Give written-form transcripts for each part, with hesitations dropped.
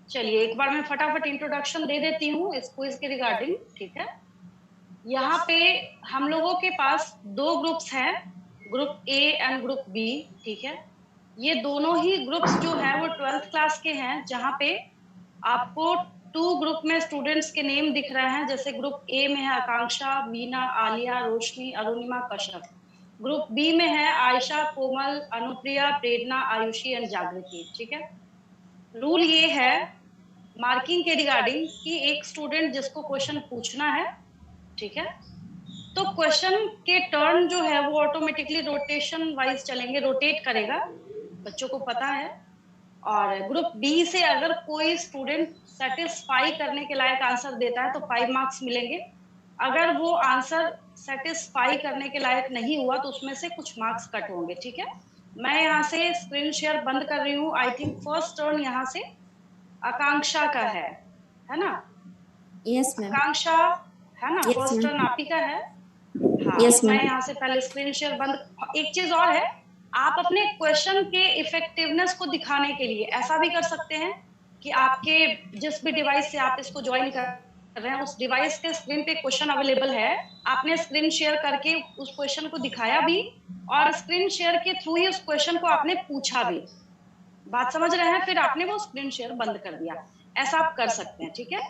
चलिए एक बार मैं फटाफट इंट्रोडक्शन दे देती हूँ इस क्विज के रिगार्डिंग, ठीक है। यहाँ पे हम लोगों के पास दो ग्रुप्स हैं, group A and group B, ठीक है। ये दोनों ही ग्रुप्स जो हैं वो 12th क्लास के हैं, जहाँ पे आपको टू ग्रुप में स्टूडेंट्स के नेम दिख रहे हैं। जैसे ग्रुप ए में है आकांक्षा, मीना, आलिया, रोशनी, अरुणिमा, कश्यप। ग्रुप बी में है आयशा, कोमल, अनुप्रिया, प्रेरणा, आयुषी एंड जागृति, ठीक है। रूल ये है मार्किंग के रिगार्डिंग कि एक स्टूडेंट जिसको क्वेश्चन पूछना है, ठीक है, तो क्वेश्चन के टर्न जो है वो ऑटोमेटिकली रोटेशन वाइज चलेंगे, रोटेट करेगा, बच्चों को पता है। और ग्रुप बी से अगर कोई स्टूडेंट सेटिस्फाई करने के लायक आंसर देता है तो 5 मार्क्स मिलेंगे। अगर वो आंसर सेटिस्फाई करने के लायक नहीं हुआ तो उसमें से कुछ मार्क्स कट होंगे, ठीक है। मैं यहाँ से स्क्रीन शेयर बंद कर रही हूँ। आई थिंक फर्स्ट टर्न यहाँ से आकांक्षा का है ना? Yes ma'am. आकांक्षा, है ना? फर्स्ट टर्न आप ही का है। हाँ, यस तो मैं मैम। यहाँ से पहले स्क्रीन शेयर बंद। एक चीज और है, आप अपने क्वेश्चन के इफेक्टिवनेस को दिखाने के लिए ऐसा भी कर सकते हैं कि आपके जिस भी डिवाइस से आप इसको ज्वाइन कर रहे हैं उस डिवाइस के स्क्रीन पे क्वेश्चन अवेलेबल है, आपने स्क्रीन शेयर करके उस क्वेश्चन को दिखाया भी और स्क्रीन शेयर के थ्रू ही उस क्वेश्चन को आपने पूछा भी। बात समझ रहे हैं? फिर आपने वो स्क्रीन शेयर बंद कर दिया, ऐसा आप कर सकते हैं, ठीक है।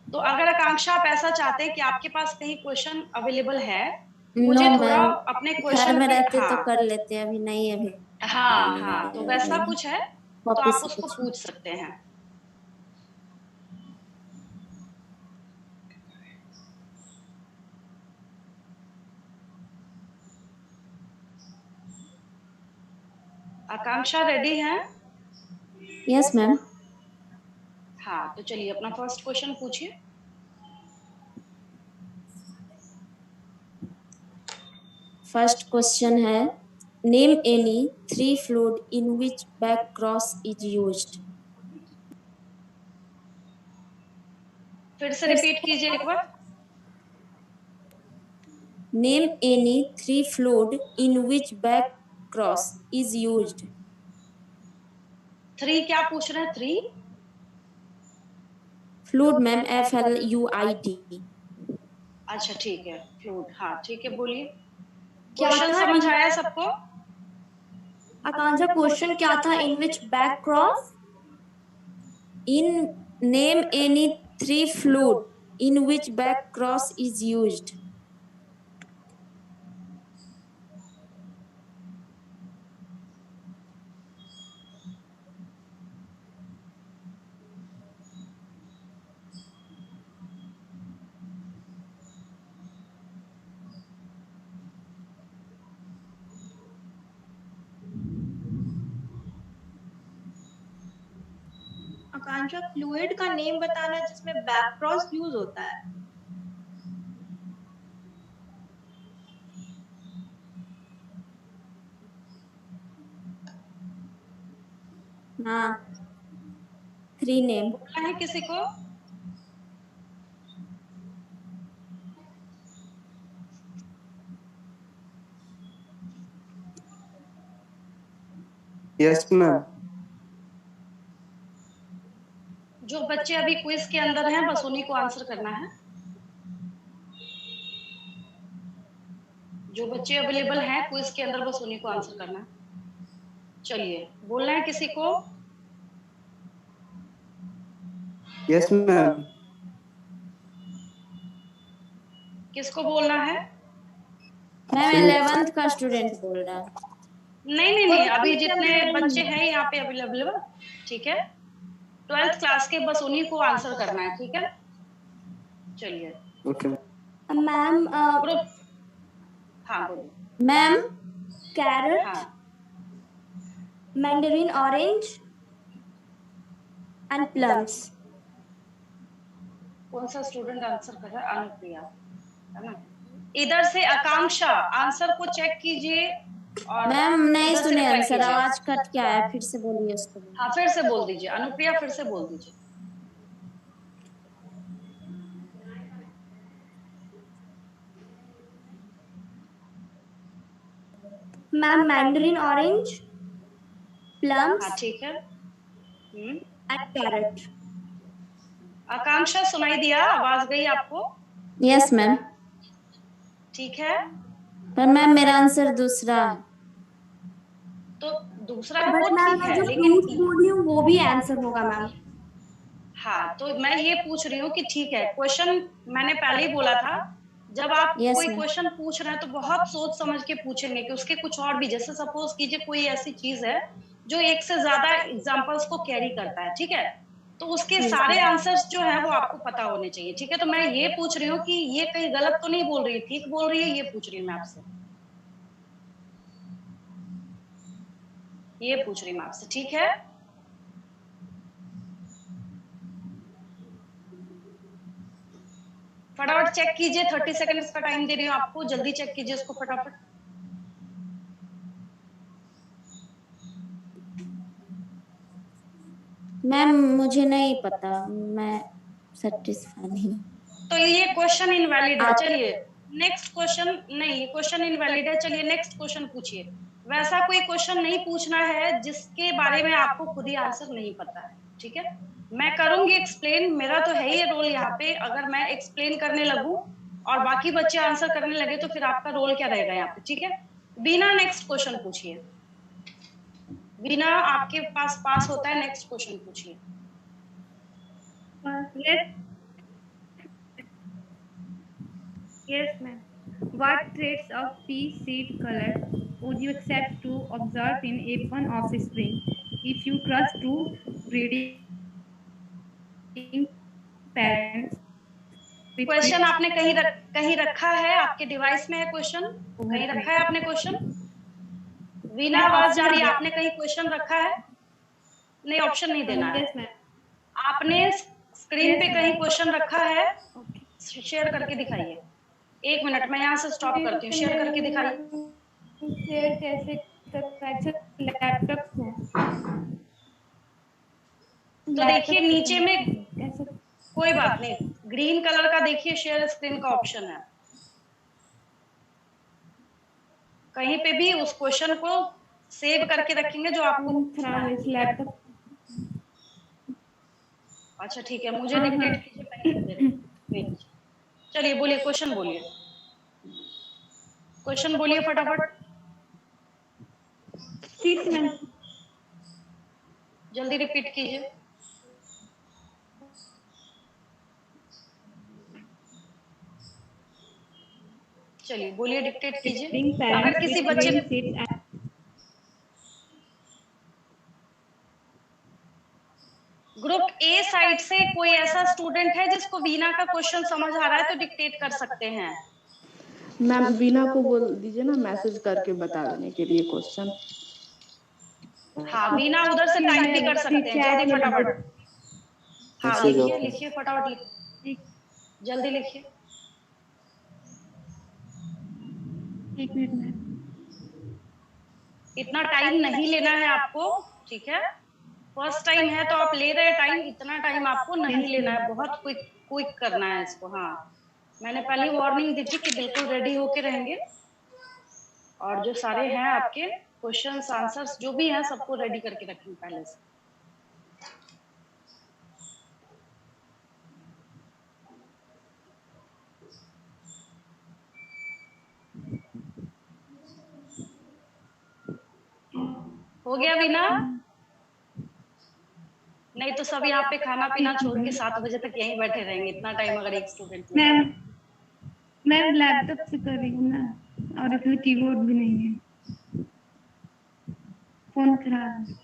तो अगर आकांक्षा आप ऐसा चाहते हैं कि आपके पास कहीं क्वेश्चन अवेलेबल है, मुझे थोड़ा अपने घर क्वेश्चन में पे, रहते तो हाँ कर लेते हैं, अभी नहीं अभी। हाँ, तो वैसा कुछ है तो कॉपी आप से उसको पूछ सकते हैं। आकांक्षा रेडी हैं? Yes ma'am. हाँ, तो चलिए अपना फर्स्ट क्वेश्चन पूछिए। फर्स्ट क्वेश्चन है, name any 3 fluid in which back cross is used. फिर से रिपीट कीजिए एक बार। Name any 3 fluid in which back cross is used. 3 क्या पूछ रहे हैं? 3 फ्लूइड मैम, FLUID। अच्छा ठीक है, फ्लूइड, हाँ ठीक है, बोलिए। क्या क्वेश्चन था समझ आया सबको? आकांक्षा, क्वेश्चन क्या था? In which back cross, in name any 3 fluid in which back cross is used. Akanksha, fluid का नेम बताना जिसमें बैक क्रॉस यूज होता है। हाँ, 3 नेम। बोलना है किसी को? Yes ma'am. जो बच्चे अभी क्विज के अंदर हैं बस उन्हीं को आंसर करना है। जो बच्चे अवेलेबल हैं क्विज के अंदर बस उन्हीं को आंसर करना है। चलिए, बोलना है किसी को? Yes ma'am. किसको बोलना है? मैम 11th का स्टूडेंट बोल रहा है। नहीं नहीं नहीं, अभी जितने बच्चे हैं यहाँ पे अवेलेबल, ठीक है, 12th क्लास के बस उन्हीं को आंसर करना है, ठीक है। चलिए ओके मैम। ग्रुप, हाँ बोलिए। मैम, कैरेट, हाँ, मैंडरीन ऑरेंज एंड प्लम्स। कौन सा स्टूडेंट आंसर कर रहा है? अनुप्रिया, है ना? इधर से आकांक्षा आंसर को चेक कीजिए और मैम नहीं इधर से सुने रिप्लाई आंसर, कीजिए। आवाज कट के आया, फिर से बोलिए उसको। हाँ फिर से बोल दीजिए, अनुप्रिया फिर से बोल दीजिए। मैम, मैंडरीन ऑरेंज, हाँ प्लम्स ठीक है। And carrot. आकांक्षा सुनाई दिया, आवाज गई आपको? Yes, ma'am. ठीक है, पर मैम मेरा आंसर दूसरा है। तो दूसरा बट वो मैम ठीक मैं है, जो लेकिन फ्रूट बोल रही हूँ वो भी आंसर होगा मैम। हाँ, तो मैं ये पूछ रही हूँ कि ठीक है, क्वेश्चन मैंने पहले ही बोला था, जब आप Yes, कोई ma'am. क्वेश्चन पूछ रहे हैं तो बहुत सोच समझ के पूछेंगे कि उसके कुछ और भी, जैसे सपोज कीजिए कोई ऐसी चीज है जो एक से ज्यादा एग्जांपल्स को कैरी करता है, ठीक है, तो उसके सारे आंसर्स जो है वो आपको पता होने चाहिए, ठीक है। तो मैं ये पूछ रही हूँ कि ये कहीं गलत तो नहीं बोल रही है, ठीक बोल रही है, ये पूछ रही हूँ मैं आपसे, ये पूछ रही हूँ मैं आपसे, ठीक है। फटाफट चेक कीजिए, 30 सेकंड्स का टाइम दे रही हूँ आपको, जल्दी चेक कीजिए उसको फटाफट। मैम मुझे नहीं पता, मैं सेटिस्फाई नहीं। तो ये क्वेश्चन इनवैलिड है, चलिए नेक्स्ट क्वेश्चन, नहीं ये क्वेश्चन इनवैलिड है, चलिए नेक्स्ट क्वेश्चन पूछिए। वैसा कोई क्वेश्चन नहीं पूछना है जिसके बारे में आपको खुद ही आंसर नहीं पता है, ठीक है। मैं करूंगी एक्सप्लेन, मेरा तो है ही रोल यहाँ पे, अगर मैं एक्सप्लेन करने लगूं और बाकी बच्चे आंसर करने लगे तो फिर आपका रोल क्या रहेगा यहाँ पे, ठीक है। बीना नेक्स्ट क्वेश्चन पूछिए, बीना आपके पास होता है, नेक्स्ट क्वेश्चन पूछिए। Yes, ma'am. What traits of pea seed color would you accept to observe in F1 offspring if you cross two breeding parents? Question आपने कहीं रखा है, आपके डिवाइस में है क्वेश्चन, कहीं रखा है आपने क्वेश्चन? वीना आवाज जा रही है, आपने कहीं क्वेश्चन रखा है? नहीं, ऑप्शन नहीं देना है। Yes, ma'am. आपने स्क्रीन पे कहीं क्वेश्चन रखा है, शेयर करके दिखाइए। 1 मिनट, मैं यहाँ से स्टॉप करती हूँ, शेयर करके दिखाइए। शेयर कैसे लैपटॉप में? तो देखिए नीचे में, कैसे? कोई बात नहीं, ग्रीन कलर का देखिए शेयर स्क्रीन का ऑप्शन है, कहीं पे भी उस क्वेश्चन को सेव करके रखेंगे जो आपको खराब है इस लैपटॉप। अच्छा ठीक है, मुझे डिक्टेट कीजिए, मैं लिख दे रही हूँ। चलिए बोलिए, क्वेश्चन बोलिए, क्वेश्चन बोलिए फटाफट, जल्दी रिपीट कीजिए। चलिए बोलिए, डिक्टेट कीजिए। अगर किसी बच्चे ग्रुप ए साइड से कोई ऐसा स्टूडेंट है जिसको वीना का क्वेश्चन समझ आ रहा है तो डिक्टेट कर सकते हैं। मैम वीना को बोल दीजिए ना मैसेज करके बता देने के लिए क्वेश्चन। हाँ, वीना उधर से टाइप भी कर सकते हैं, जल्दी फटाफट। हाँ लिखिए, लिखिए फटाफट, लिखिए जल्दी लिखिए। 1 मिनट में। इतना टाइम नहीं लेना है आपको, ठीक है। फर्स्ट टाइम है तो आप ले रहे हैं टाइम, इतना टाइम आपको नहीं लेना है, बहुत क्विक करना है इसको। हाँ, मैंने पहले वार्निंग दी थी कि बिल्कुल रेडी होके रहेंगे, और जो सारे हैं आपके क्वेश्चंस आंसर्स जो भी हैं सबको रेडी करके रखेंगे पहले से। हो गया वीना? नहीं तो सब यहाँ पे खाना पीना छोड़ के 7 बजे तक यहीं बैठे रहेंगे, इतना टाइम अगर एक स्टूडेंट मैम लैपटॉप से कर रही हूँ ना, और इसमें कीबोर्ड भी नहीं है, फोन खराब है।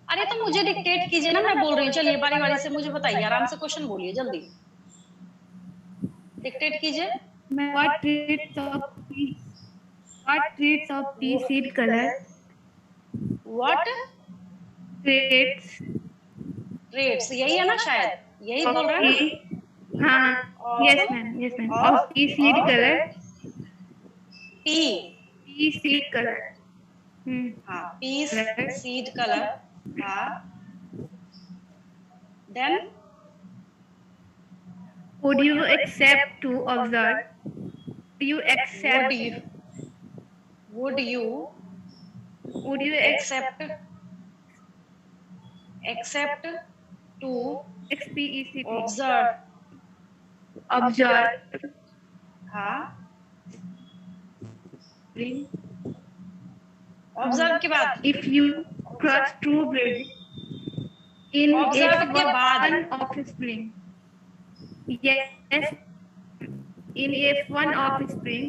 अरे तो मुझे डिक्टेट कीजिए ना, मैं बोल रही हूँ। चलिए बारी बारी से मुझे बताइए, आराम से क्वेश्चन बोलिए, जल्दी डिक्टेट कीजिए। What traits of pea seed color? What Traits traits, यही है ना शायद, यही बोल रहे हैं ना? हाँ, yes ma'am, of pea seed color. Pea seed color. हाँ, पीस सीड कलर, हाँ। Then Would you accept to observe? would you accept except to XPECT observe. observe हाँ, ऑब्जर्व के बाद if you cross true breeding in Observe के बाद F1 offspring. Yes, in F1 offspring.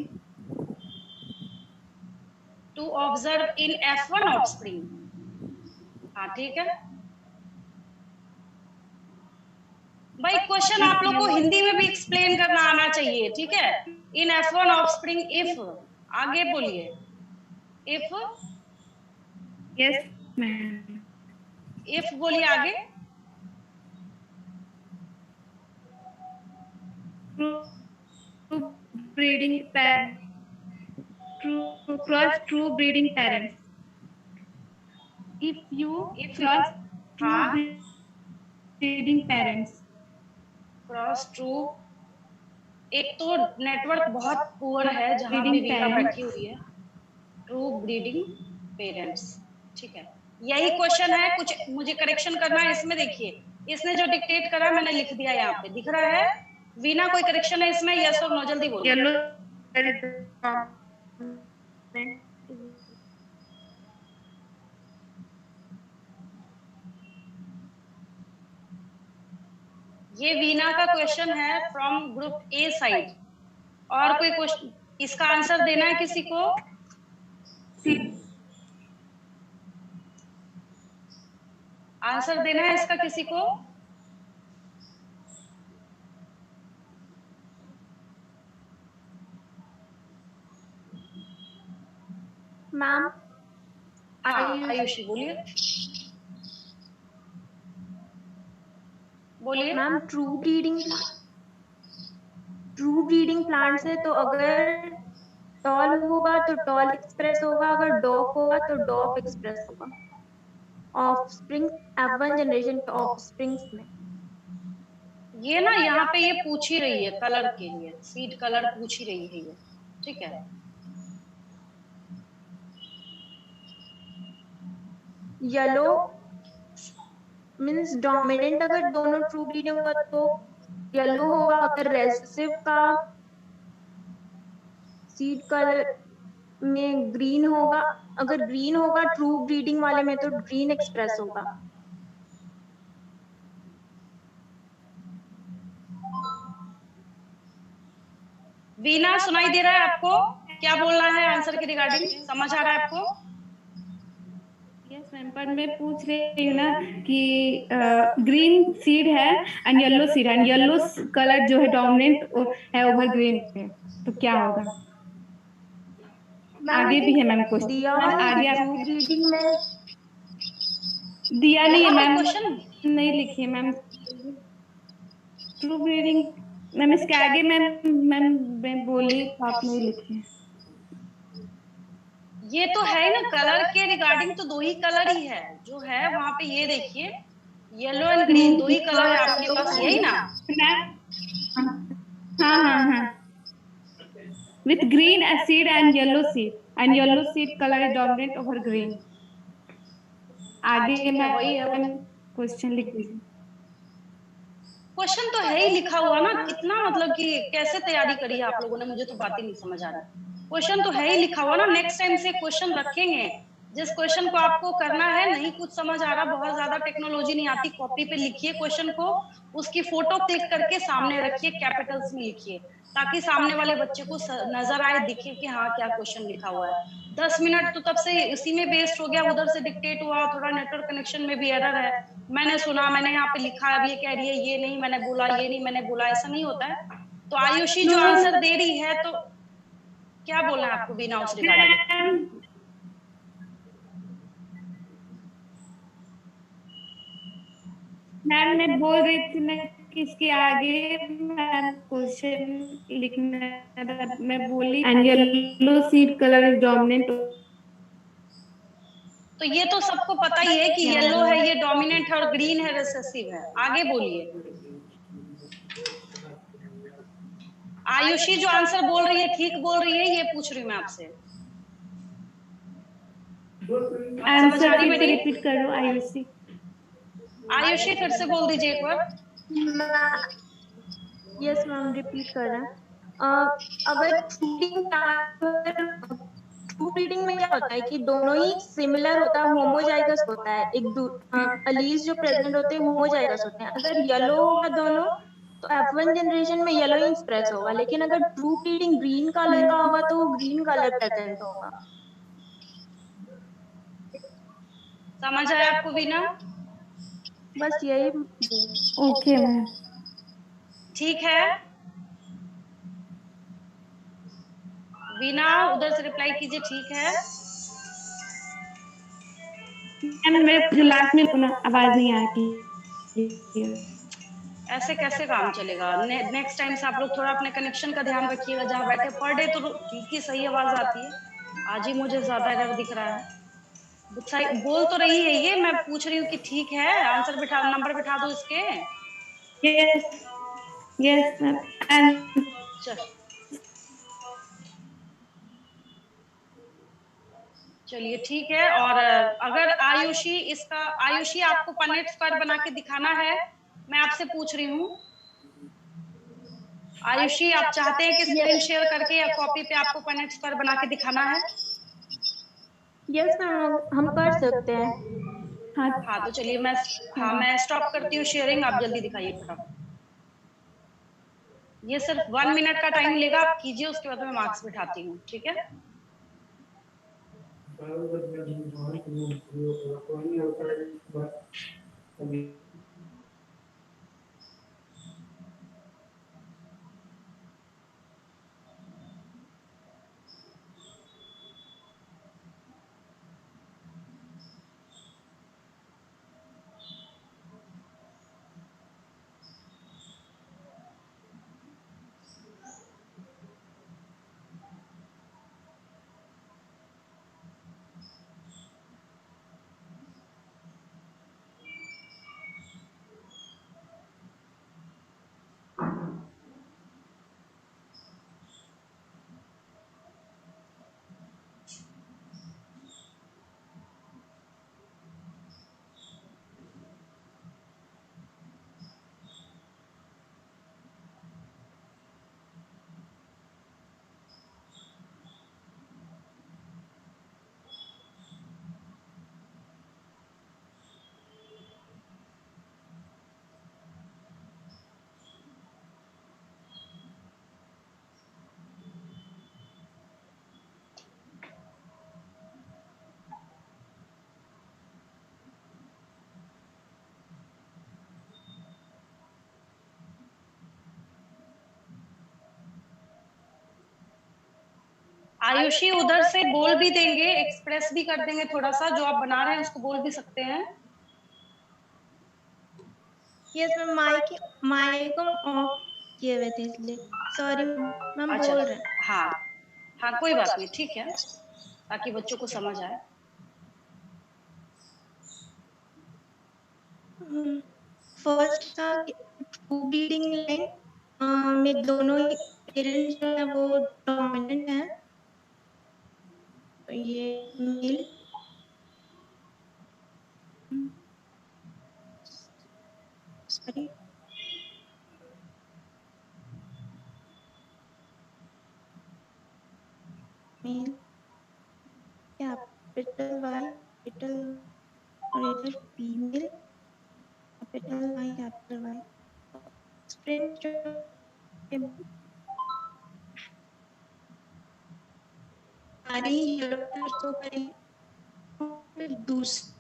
to observe in F1 offspring. हाँ ठीक है भाई, question आप लोग को हिंदी में भी एक्सप्लेन करना आना चाहिए, ठीक है। इन F1 ऑफस्प्रिंग इफ, आगे बोलिए, इफ, Yes, ma'am. इफ बोलिए आगे। True breeding parents. True breeding parents. If you cross हाँ, true breeding parents. Cross true, एक तो नेटवर्क बहुत पुअर है जहाँ पे वीना बैठी हुई है। ट्रू ब्रीडिंग पेरेंट्स, ठीक है, यही क्वेश्चन है। कुछ मुझे करेक्शन करना है इसमें। देखिए, इसने जो डिक्टेट करा मैंने लिख दिया, यहाँ पे दिख रहा है। वीना कोई करेक्शन है इसमें? यस और नो, जल्दी बोलो। Yellow. ये वीना का क्वेश्चन है फ्रॉम ग्रुप ए साइड। और कोई क्वेश्चन इसका आंसर देना है किसी को? आंसर देना है इसका किसी को? मैम आयुषी बोलिए, बोलिए। मैम ट्रू ब्रीडिंग प्लांट है, तो अगर टॉल होगा तो टॉल एक्सप्रेस होगा, अगर डॉफ होगा तो डॉफ एक्सप्रेस होगा। ऑफस्प्रिंग F1 जनरेशन के ऑफस्प्रिंग्स में ये ना यहाँ पे ये पूछ ही रही है कलर के लिए, सीड कलर पूछ ही रही है ये, ठीक है। येलो मींस डोमिनेंट, अगर दोनों ट्रू ब्रीडिंग होगा तो येलो होगा। अगर रेसेसिव का सीड कलर में ग्रीन होगा, अगर ग्रीन होगा ट्रू ब्रीडिंग वाले में तो ग्रीन एक्सप्रेस होगा। वीना सुनाई दे रहा है आपको? क्या बोलना है आंसर के रिगार्डिंग? समझ आ रहा है आपको? यस मैम, पर मैं पूछ रही हूँ ना कि ग्रीन सीड है एंड येलो सीड है, एंड येलो कलर जो है डोमिनेंट है ओवर ग्रीन पे, तो क्या होगा? आगे भी है मैम क्वेश्चन। दिया आगे ट्रू ब्रीडिंग में दिया नहीं है मैम, क्वेश्चन नहीं लिखी है मैम ट्रू ब्रीडिंग। मैम इसके आगे मैम बोली आप नहीं लिखी। ये तो है ही ना, कलर के रिगार्डिंग तो दो ही कलर ही है जो है वहां पे। ये देखिए, येलो एंड ग्रीन दो ही कलर है आपके पास, यही ना? हाँ with green seed and yellow seed color is dominant over green। आगे मैं वही है, क्वेश्चन लिख दीजिए। क्वेश्चन तो है ही लिखा हुआ ना। कितना मतलब कि कैसे तैयारी करी है आप लोगों ने, मुझे तो बात ही नहीं समझ आ रहा। क्वेश्चन तो है ही लिखा हुआ ना। नेक्स्ट टाइम से क्वेश्चन रखेंगे, जिस क्वेश्चन को आपको करना है, नहीं कुछ समझ आ रहा, बहुत ज्यादा टेक्नोलॉजी नहीं आती, कॉपी पे लिखिए क्वेश्चन को, उसकी फोटो क्लिक करके सामने रखिए, कैपिटल्स में लिखिए, ताकि सामने वाले बच्चे को नजर आए, दिखे कि हाँ क्या क्वेश्चन लिखा हुआ है। 10 मिनट तो तब से इसी में वेस्ट हो गया, उधर से डिक्टेट हुआ, थोड़ा नेटवर्क कनेक्शन में भी एरर है, मैंने सुना, मैंने यहाँ पे लिखा, अब ये कह रही है ये नहीं मैंने बोला, ये नहीं मैंने बोला, ऐसा नहीं होता है। तो आयुषी जो आंसर दे रही है, तो क्या बोलना है आपको बिना उस रिगार्डिंग? मैम मैं बोल रही थी ना कि इसके आगे मैम क्वेश्चन लिखना, मैं बोली and yellow seed colour is dominant. तो ये तो सबको पता ही है कि येलो है ये डोमिनेंट है और ग्रीन है रिसेसिव है। आगे बोलिए। आयुषी जो आंसर बोल रही है ठीक बोल रही है, ये पूछ रही हूँ मैं आपसे। आंसर रिपीट करो आयुषी। आयुषी फिर से बोल दीजिए एक बार। यस मैम, रिपीट कर रहे हैं। अगर ट्रू ब्रीडिंग में क्या होता है कि दोनों ही सिमिलर होता है, होमोजाइगस होता है, अलीज जो प्रेजेंट होते हैं होमोजाइगस होते हैं। अगर येलो होगा दोनों तो F1 जनरेशन में येलो ही एक्सप्रेस होगा, लेकिन अगर ट्रू ब्रीडिंग ग्रीन कलर का होगा तो वो ग्रीन कलर प्रेजेंट होगा। समझ आया आपको वीना? बस यही। Okay ma'am. ठीक है, वीना उधर से रिप्लाई कीजिए। ठीक है मैम मेरे लास्ट में पुनः आवाज नहीं आ रही। ऐसे कैसे काम चलेगा? नेक्स्ट टाइम से आप लोग थोड़ा अपने कनेक्शन का ध्यान रखिएगा। जहाँ बैठे पर डे तो ठीक ही सही आवाज आती है, आज ही मुझे ज्यादा एरर दिख रहा है। सही बोल तो रही है ये, मैं पूछ रही हूँ कि ठीक है, आंसर बिठा, नंबर बिठा दो इसके। Yes yes ma'am. एंड चलिए ठीक है। और अगर आयुषी इसका, आयुषी आपको पनेट स्क्वायर बना के दिखाना है, मैं आपसे पूछ रही हूँ। आयुषी आप चाहते हैं कि स्क्रीन शेयर करके या कॉपी पे आपको पनेट स्क्वायर बना के दिखाना है? यस मैम, हम कर सकते हैं। हाँ तो चलिए मैं स्टॉप करती हूँ शेयरिंग, आप जल्दी दिखाइए फटाफट। ये सिर्फ 1 मिनट का टाइम लेगा, आप कीजिए, उसके बाद मैं मार्क्स बिठाती हूँ। ठीक है, आयुषी उधर से बोल भी देंगे, एक्सप्रेस भी कर देंगे, थोड़ा सा जो आप बना रहे हैं उसको बोल भी सकते हैं। यस मैम, माइक ऑफ किए हुए थे इसलिए सॉरी मैम, अच्छा, बोल रहे हैं। हाँ हाँ कोई बात नहीं, ठीक है, ताकि बच्चों को समझ आए। फर्स्ट था ट्रू ब्रीडिंग लाइन में दोनों ही पेरेंट्स जो है वो डोमिनेंट है, तो ये male sorry male capital Y capital और इधर female capital Y capital Y. Spring जो सारी येलो कलर शो करेंगे, दूसरी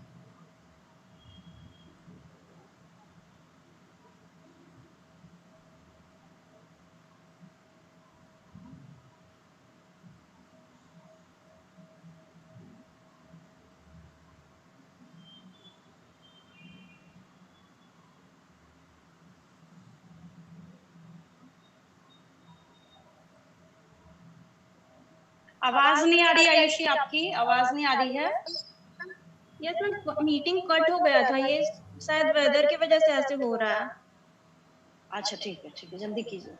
आवाज नहीं आ रही आयुषी, आपकी आवाज नहीं आ रही है। यस मैम, मीटिंग कट हो गया था, ये शायद वेदर की वजह से ऐसे हो रहा है। अच्छा ठीक है, जल्दी कीजिए।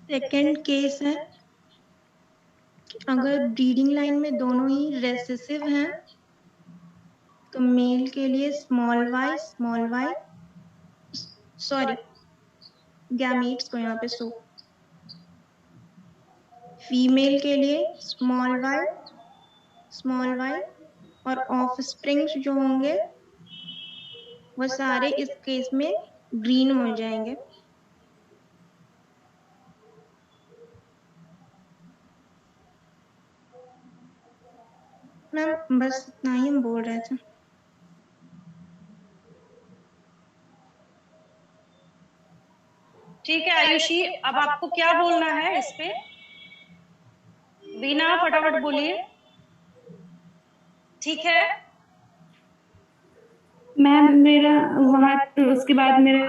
सेकंड केस है अगर ब्रीडिंग लाइन में दोनों ही रेसेसिव हैं तो मेल के लिए स्मॉल वाई सॉरी गैमीट्स को यहाँ पे सो, फीमेल के लिए स्मॉल वाई और ऑफस्प्रिंग्स जो होंगे वो सारे इस केस में ग्रीन हो जाएंगे। मैम बस इतना ही हम बोल रहे थे। ठीक है आयुषी, अब आपको क्या बोलना है इस पे? वीना फटाफट बोलिए। ठीक है मैम मेरा वहाँ उसके बाद मेरा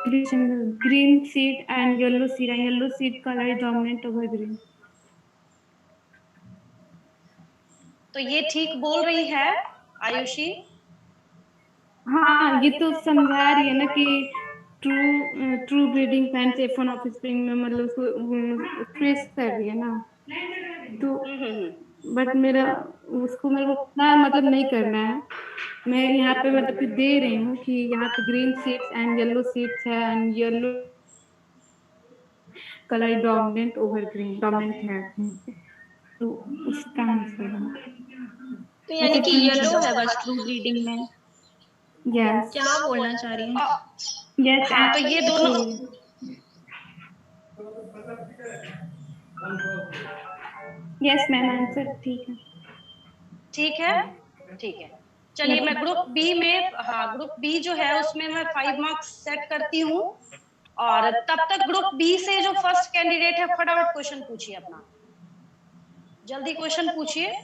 green seed and yellow seed, and yellow seed colour is dominant over green. तो ये ठीक बोल रही है आयुषी? हाँ, ये तो समझा रही है ना कि true breeding pants F1 offspring में मतलब उसको ट्रेस कर रही है ना, तो बट मेरा उसको मेरे को उतना मतलब नहीं करना है। मैं यहाँ पे मतलब कि दे रही हूँ कि यहाँ पे green seeds and yellow seeds है and yellow colour dominant over green dominant है, तो उसका आंसर तो यानी कि येलो है बस ट्रू ब्रीडिंग में। यस क्या बोलना चाह रही हैं? यस। हाँ तो ये दोनों यस मैम, आंसर ठीक है। ठीक है। ठीक है चलिए, मैं ग्रुप बी में, हाँ ग्रुप बी जो है उसमें मैं 5 मार्क्स सेट करती हूँ, और तब तक ग्रुप बी से जो फर्स्ट कैंडिडेट है फटाफट क्वेश्चन पूछिए अपना, जल्दी क्वेश्चन पूछिए।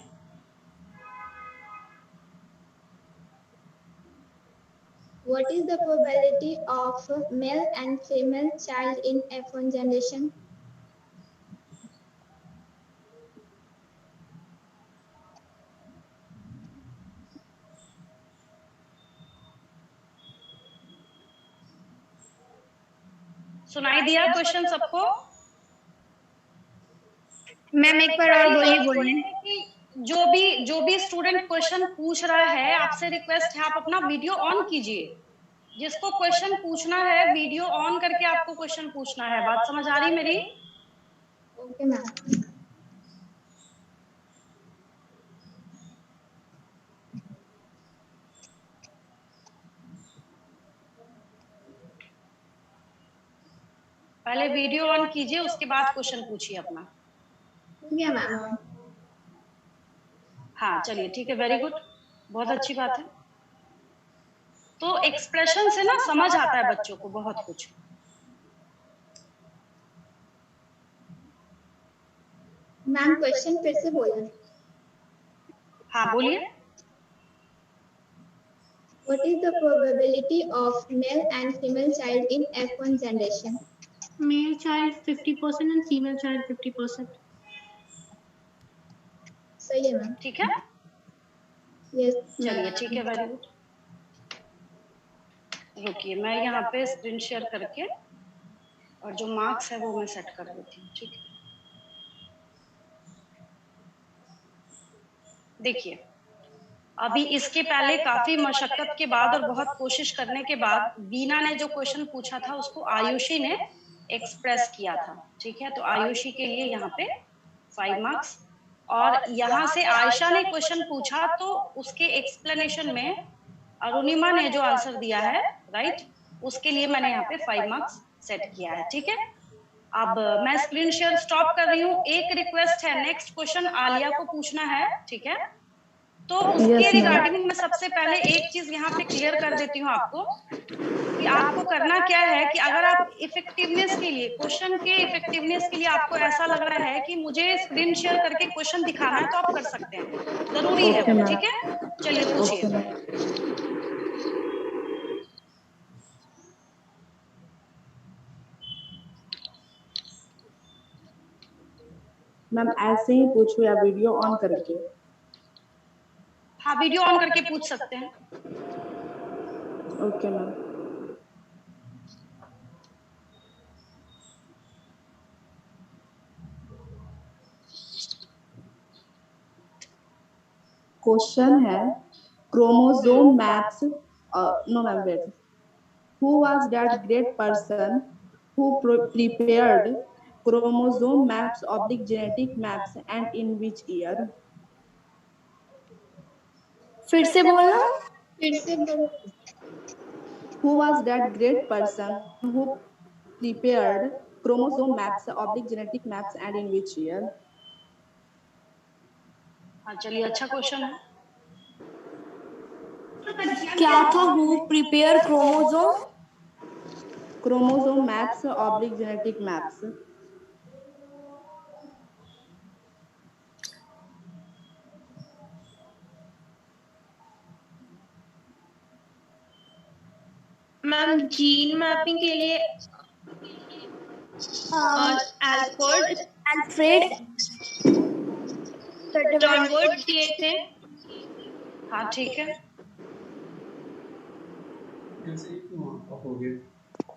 What is the probability of male and female child in F1 generation? सुनाई दिया क्वेश्चन सबको? मैम एक बार और बोलिए। जो भी स्टूडेंट क्वेश्चन पूछ रहा है, आपसे रिक्वेस्ट है आप अपना वीडियो ऑन कीजिए। जिसको क्वेश्चन पूछना है वीडियो ऑन करके आपको क्वेश्चन पूछना है। बात समझ आ रही मेरी? Okay, ma'am. पहले वीडियो ऑन कीजिए, उसके बाद क्वेश्चन पूछिए अपना। Yeah, ma'am. हाँ चलिए ठीक है, वेरी गुड, बहुत अच्छी बात है। तो एक्सप्रेशन से ना समझ आता है बच्चों को बहुत कुछ। मैम क्वेश्चन फिर से बोलना। हाँ बोलिए। What is the probability of male and female child in F1 generation? Male child 50% and female child 50%. सही है मैम। ठीक है Yes. चलिए ठीक है, वेरी गुड। रुकिए मैं यहाँ पे स्क्रीन शेयर करके और जो मार्क्स है वो मैं सेट कर देती हूँ। ठीक है, देखिए अभी इसके पहले काफी मशक्कत के बाद और बहुत कोशिश करने के बाद बीना ने जो क्वेश्चन पूछा था उसको आयुषी ने एक्सप्रेस किया था। ठीक है, तो आयुषी के लिए यहाँ पे 5 मार्क्स, और यहाँ से आयशा ने क्वेश्चन पूछा तो उसके एक्सप्लेनेशन में अरुणिमा ने जो आंसर दिया है राइट, उसके लिए मैंने यहाँ पे 5 मार्क्स सेट किया है। ठीक है, अब मैं स्क्रीन शेयर स्टॉप कर रही हूँ। एक रिक्वेस्ट है, नेक्स्ट क्वेश्चन आलिया को पूछना है। ठीक है, तो उसके रिगार्डिंग मैं सबसे पहले एक चीज यहाँ पे क्लियर कर देती हूँ आपको कि आपको करना क्या है कि अगर आप इफेक्टिवनेस के लिए, क्वेश्चन के इफेक्टिवनेस के लिए आपको ऐसा लग रहा है कि मुझे स्क्रीन शेयर करके क्वेश्चन दिखाना है तो आप कर सकते हैं, जरूरी है वो। ठीक है, चलिए पूछिए। मैम ऐसे ही पूछो या वीडियो ऑन करके? हाँ वीडियो ऑन करके पूछ सकते हैं। Okay ma'am. What is the probability of male and female child in F1 generation? Okay, ma'am. Male child 50% and female child 50%. सही है ma'am. Okay, ma'am. Okay, ma'am. Okay, ma'am. Yes. Okay, ma'am. Question है chromosome maps, no ma'am wait, who was that great person who prepared chromosome maps oblique genetic maps and in which year? फिर से बोलना। फिर से बोलो। Who was that great person who prepared chromosome maps oblique genetic maps and in which year? हाँ चलिए, अच्छा question है। क्या था? Who prepare Chromosome maps oblique genetic maps. Ma'am gene mapping के लिए एल्फोर्ड अल्फ्रेड स्टर्नबर्ग दिए थे। हाँ ठीक है।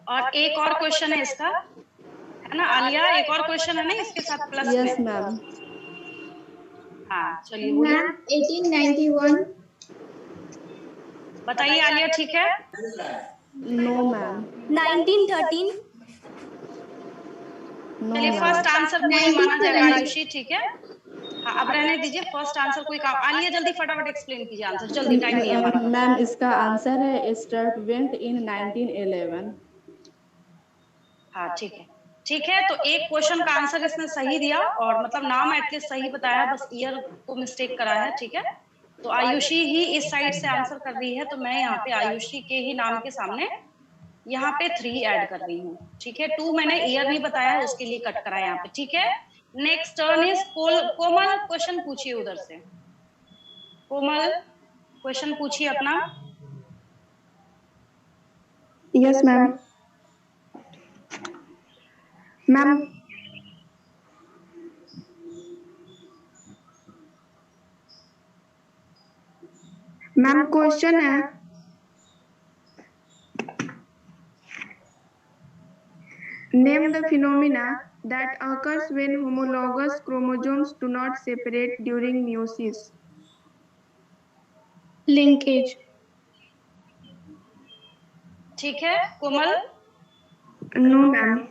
और एक और क्वेश्चन है इसका, है ना आलिया? एक और क्वेश्चन है ना इसके साथ प्लस Yes में? ma'am. हाँ चलिए बोलिए। मैम 1891। बताइए आलिया, ठीक है? No ma'am. 1913। No चलिए, ma'am. फर्स्ट आंसर नहीं माना जाएगा आयुषी, ठीक है? हाँ अब रहने दीजिए, फर्स्ट आंसर कोई काम। आलिया जल्दी फटाफट एक्सप्लेन कीजिए आंसर, जल्दी, टाइम नहीं है हमारा पास। मैम इसका आंसर है स्टार्ट वेंट इन 1911। हाँ ठीक है, ठीक है। तो एक क्वेश्चन का आंसर इसने सही दिया, और मतलब नाम एटलीस्ट सही बताया, बस ईयर को मिस्टेक करा है, ठीक है? तो आयुषी ही इस साइड से आंसर कर रही है, तो मैं यहाँ पे आयुषी के ही नाम के सामने यहाँ पे 3 ऐड कर रही हूँ, ठीक है? 2 मैंने ईयर नहीं बताया है, उसके लिए कट करा है यहाँ पे, ठीक है? Next turn is Komal, question पूछिए उधर से। कोमल क्वेश्चन पूछिए अपना। Yes ma'am. Ma'am ma'am question है name the phenomena that occurs when homologous chromosomes do not separate during meiosis. Linkage. ठीक है कोमल, नो मैम।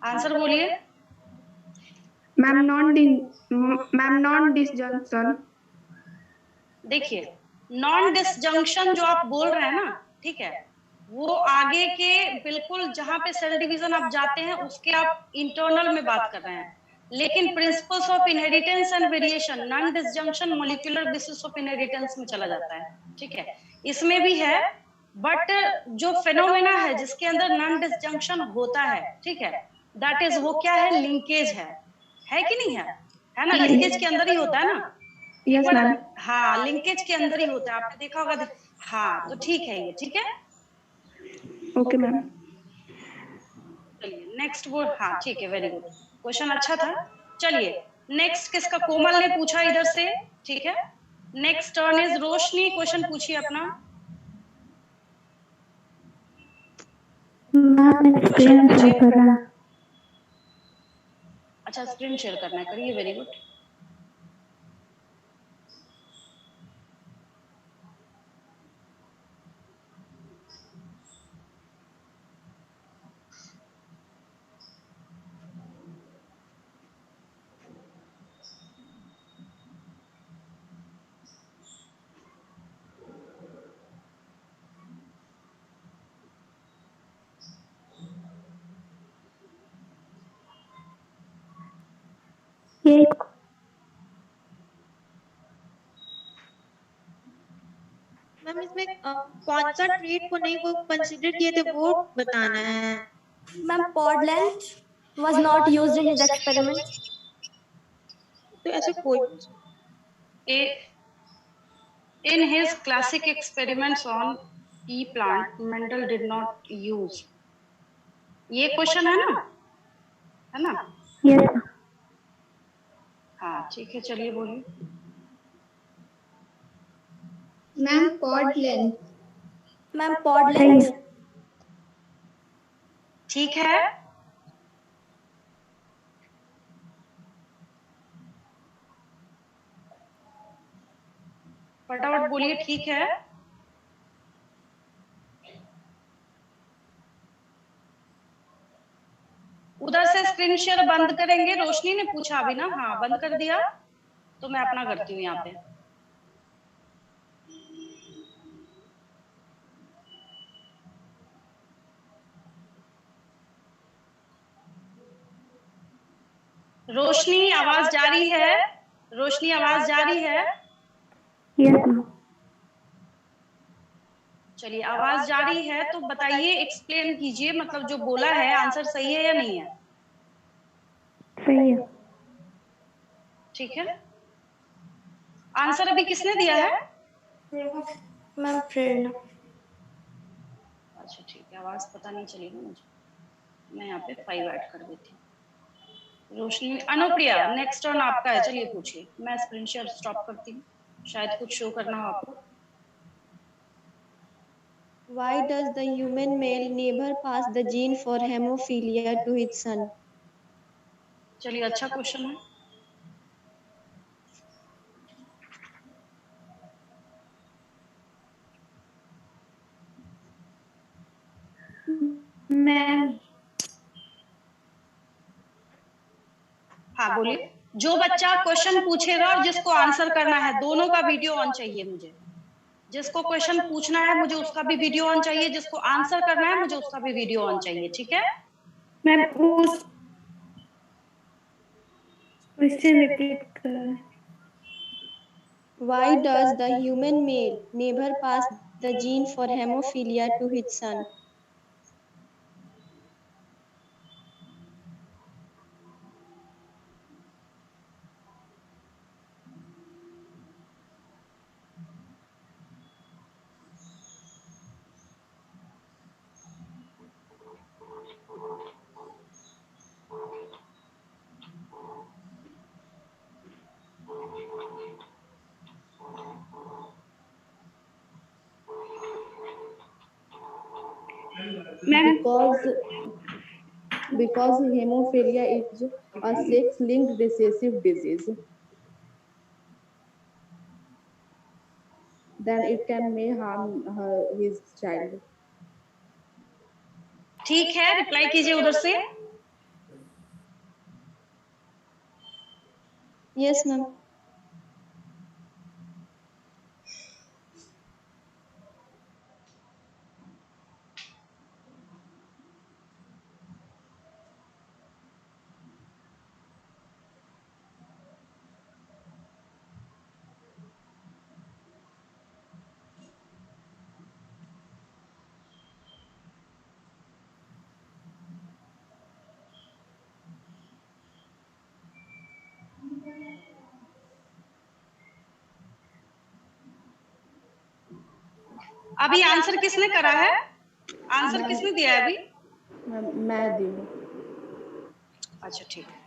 आंसर बोलिए। Ma'am non disjunction. देखिए, नॉन डिसजंक्शन जो आप बोल रहे हैं ना, ठीक है, वो आगे के बिल्कुल जहां पे सेल डिवीजन आप जाते हैं उसके आप इंटरनल में बात कर रहे हैं, लेकिन principles of inheritance and variation non disjunction molecular basis of inheritance में चला जाता है, ठीक है? इसमें भी है, बट जो फेनोमेना है जिसके अंदर नॉन डिसजंक्शन होता है, ठीक है, दैट इज वो क्या है? लिंकेज है कि नहीं है ना? लिंकेज के अंदर ही होता है ना? Yes ma'am. हाँ लिंकेज के अंदर ही होता है, आपने देखा होगा। हाँ तो ठीक है ये, ठीक है? Okay ma'am. चलिए नेक्स्ट वो, हाँ ठीक है, वेरी गुड, क्वेश्चन अच्छा था। चलिए नेक्स्ट किसका? कोमल ने पूछा इधर से, ठीक है? Next turn is Roshni, question पूछिए अपना। स्क्रीन शेयर कर रहा है। अच्छा स्क्रीन शेयर करना है, करिए, वेरी गुड। मैम इसमें कौन सा ट्रेट को नहीं वो कंसीडर किए थे वो बताना है। Ma'am pod length was not used in his experiment. तो ऐसे कोई In his classic experiments on pea plant, Mendel did not use. ये क्वेश्चन है ना? यस। हाँ ठीक है, चलिए बोलिए। Ma'am pod length। Ma'am pod length। ठीक है, फटाफट बोलिए, ठीक है। उधर से स्क्रीन शेयर बंद करेंगे। रोशनी ने पूछा अभी ना, हाँ बंद कर दिया, तो मैं अपना करती हूँ यहाँ पे। रोशनी आवाज जारी है? रोशनी आवाज जारी है? चलिए, आवाज जारी है तो बताइए, एक्सप्लेन कीजिए, मतलब जो बोला है आंसर सही है या नहीं है? सही है। ठीक है, आंसर अभी किसने दिया है? मैम प्रेरणा। अच्छा ठीक है, आवाज पता नहीं चली ना मुझे, मैं यहाँ पे 5 ऐड कर देती हूँ। रोशनी, अनुप्रिया नेक्स्ट टर्न आपका है, चलिए पूछिए। मैं स्क्रीन शेयर स्टॉप करती हूँ, शायद कुछ शो करना हो आपको। Why does the human male never pass the gene for hemophilia to his son? चलिए, अच्छा क्वेश्चन है। मैम हाँ बोलिए। जो बच्चा क्वेश्चन पूछेगा और जिसको आंसर करना है, दोनों का वीडियो ऑन चाहिए मुझे। जिसको क्वेश्चन पूछना है मुझे उसका भी वीडियो ऑन चाहिए, जिसको आंसर करना है मुझे उसका भी वीडियो ऑन चाहिए, ठीक है? मैम उस क्वेश्चन रिपीट कर। Why does the human male never pass the gene for hemophilia to his son? Ma'am Because hemophilia is a sex-linked recessive disease, then it may harm his child. ठीक है, reply कीजिए उधर से। Yes, ma'am. अभी answer किसने करा है? Answer किसने दिया है अभी? मैं दी हूँ। अच्छा ठीक है।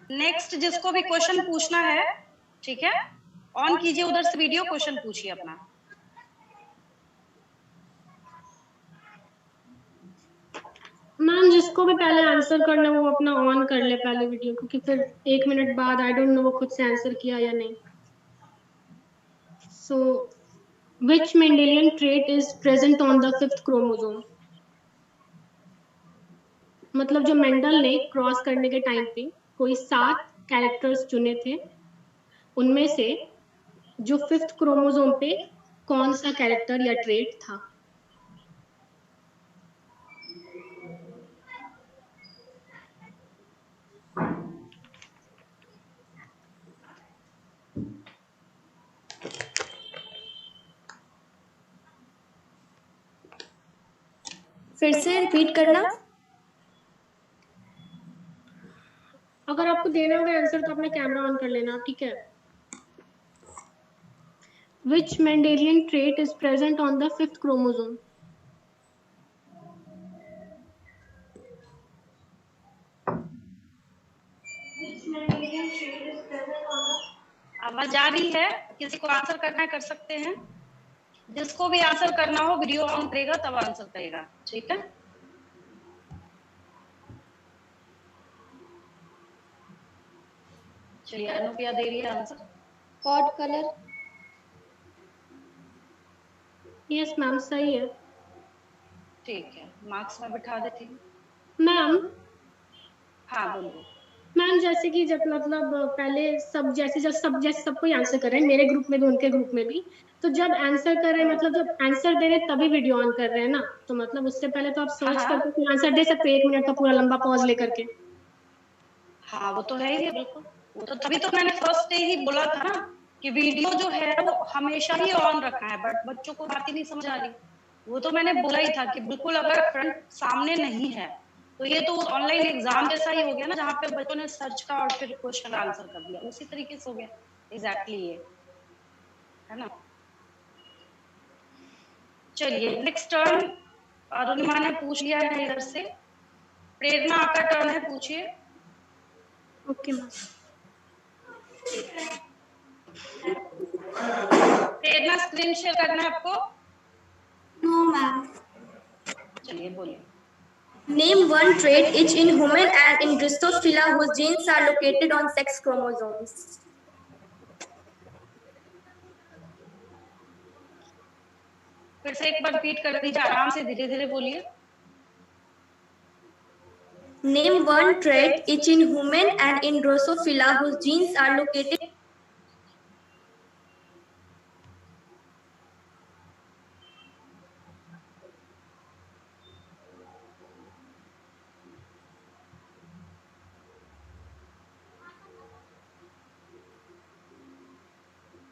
नेक्स्ट जिसको भी क्वेश्चन पूछना है, ठीक है, ऑन कीजिए उधर से वीडियो, क्वेश्चन पूछिए अपना। मैम जिसको भी पहले आंसर करना है वो अपना ऑन कर ले पहले वीडियो, क्योंकि फिर 1 मिनट बाद आई डोंट नो वो खुद से आंसर किया या नहीं। सो which Mendelian trait is present on the 5th chromosome? मतलब जो मेंडल ने क्रॉस करने के टाइम पे कोई 7 कैरेक्टर्स चुने थे, उनमें से जो 5th क्रोमोसोम पे कौन सा कैरेक्टर या ट्रेट था? फिर से रिपीट करना। अगर आपको देना होगा आंसर तो अपना कैमरा ऑन कर लेना, ठीक है? Which Mendelian trait is present on the 5th chromosome? Which Mendelian trait is present on the आवाज आ रही है? किसी को आंसर करना है कर सकते हैं, जिसको भी आंसर करना हो वीडियो ऑन करेगा तब आंसर करेगा, ठीक है? चलिए अनुप्रिया दे रही है answer. Pot colour. Yes ma'am सही है। ठीक है, मार्क्स में बिठा देती हूँ। मैम हाँ बोलो। मैम जैसे कि जब मतलब पहले सब जैसे सब कोई आंसर कर रहे हैं, मेरे ग्रुप में भी उनके ग्रुप में भी, तो जब आंसर कर रहे हैं मतलब जब आंसर दे रहे हैं तभी वीडियो ऑन कर रहे हैं ना, तो मतलब उससे पहले तो आप सर्च हाँ। करके फिर आंसर दे सकते हैं 1 मिनट का पूरा लंबा पॉज लेकर के। हाँ वो तो है ही, बिल्कुल। वो तो तभी तो मैंने फर्स्ट डे ही बोला था ना कि वीडियो जो है वो हमेशा ही ऑन रखा है, बट बच्चों को बात ही नहीं समझ आ रही। वो तो मैंने बोला ही था कि बिल्कुल अगर फ्रंट सामने नहीं है तो ये तो ऑनलाइन एग्जाम जैसा ही हो गया ना, जहाँ पे बच्चों ने सर्च का और फिर क्वेश्चन आंसर कर दिया, उसी तरीके से हो गया। एग्जैक्टली ये है ना। चलिए नेक्स्ट टर्न अरुणिमा ने पूछ लिया है इधर से। प्रेरणा आपका टर्न है, पूछिए। Okay ma'am. Prerna screen share करना है आपको? No ma'am. चलिए बोलिए। Name one trait each in human and in Drosophila whose genes are located on sex chromosomes. फिर से एक बार रिपीट कर दीजिए, आराम से धीरे धीरे बोलिए। Name one trait each in human and in Drosophila whose genes are located.